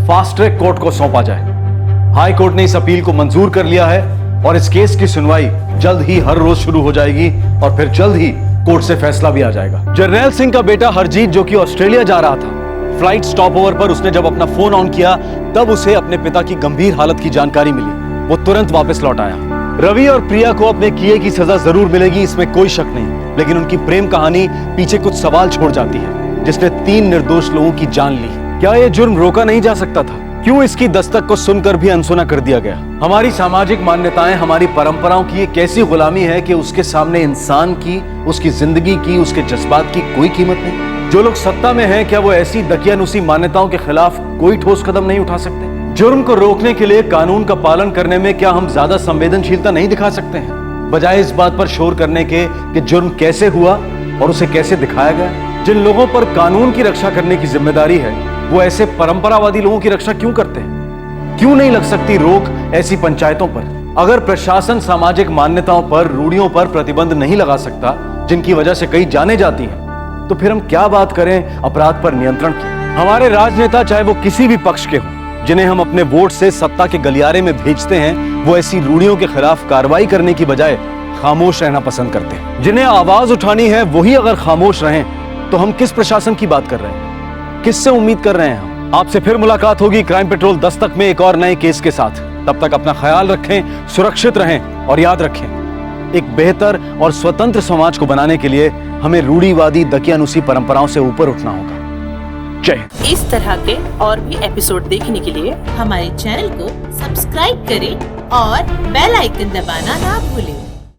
फास्ट ट्रैक कोर्ट को सौंपा जाए। हाई कोर्ट ने इस अपील को मंजूर कर लिया है और इस केस की सुनवाई जल्द ही हर रोज शुरू हो जाएगी और फिर जल्द ही कोर्ट से फैसला भी आ जाएगा। जर्नैल सिंह का बेटा हरजीत, जो कि ऑस्ट्रेलिया जा रहा था, फ्लाइट स्टॉप ओवर पर उसने जब अपना फोन ऑन किया तब उसे अपने पिता की गंभीर हालत की जानकारी मिली। वो तुरंत वापस लौट आया। रवि और प्रिया को अपने किए की सजा जरूर मिलेगी, इसमें कोई शक नहीं, लेकिन उनकी प्रेम कहानी पीछे कुछ सवाल छोड़ जाती है, जिसने 3 निर्दोष लोगों की जान ली। क्या यह जुर्म रोका नहीं जा सकता था? क्यों इसकी दस्तक को सुनकर भी अनसुना कर दिया गया? हमारी सामाजिक मान्यताएं, हमारी परंपराओं की एक ऐसी गुलामी है कि उसके सामने इंसान की, उसकी जिंदगी की, उसके जज्बात की कोई कीमत नहीं। जो लोग सत्ता में हैं, क्या वो ऐसी दकियानूसी मान्यताओं के खिलाफ कोई ठोस कदम नहीं उठा सकते? जुर्म को रोकने के लिए कानून का पालन करने में क्या हम ज्यादा संवेदनशीलता नहीं दिखा सकते हैं, बजाय इस बात पर शोर करने के कि जुर्म कैसे हुआ और उसे कैसे दिखाया गया? जिन लोगों पर कानून की रक्षा करने की जिम्मेदारी है, वो ऐसे परंपरावादी लोगों की रक्षा क्यों करते हैं? क्यों नहीं लग सकती रोक ऐसी पंचायतों पर? अगर प्रशासन सामाजिक मान्यताओं पर, रूढ़ियों पर प्रतिबंध नहीं लगा सकता, जिनकी वजह से कई जाने जाती हैं, तो फिर हम क्या बात करें अपराध पर नियंत्रण की? हमारे राजनेता, चाहे वो किसी भी पक्ष के हों, जिन्हें हम अपने वोट से सत्ता के गलियारे में भेजते हैं, वो ऐसी रूढ़ियों के खिलाफ कार्रवाई करने की बजाय खामोश रहना पसंद करते हैं। जिन्हें आवाज उठानी है वही अगर खामोश रहें, तो हम किस प्रशासन की बात कर रहे हैं? किससे उम्मीद कर रहे हैं हम? आपसे फिर मुलाकात होगी क्राइम पेट्रोल दस्तक में एक और नए केस के साथ। तब तक अपना ख्याल रखें, सुरक्षित रहें और याद रखें, एक बेहतर और स्वतंत्र समाज को बनाने के लिए हमें रूढ़िवादी दकियानूसी परंपराओं से ऊपर उठना होगा। जय। इस तरह के और भी एपिसोड देखने के लिए हमारे चैनल को सब्सक्राइब करें और बेल आइकन दबाना ना भूलें।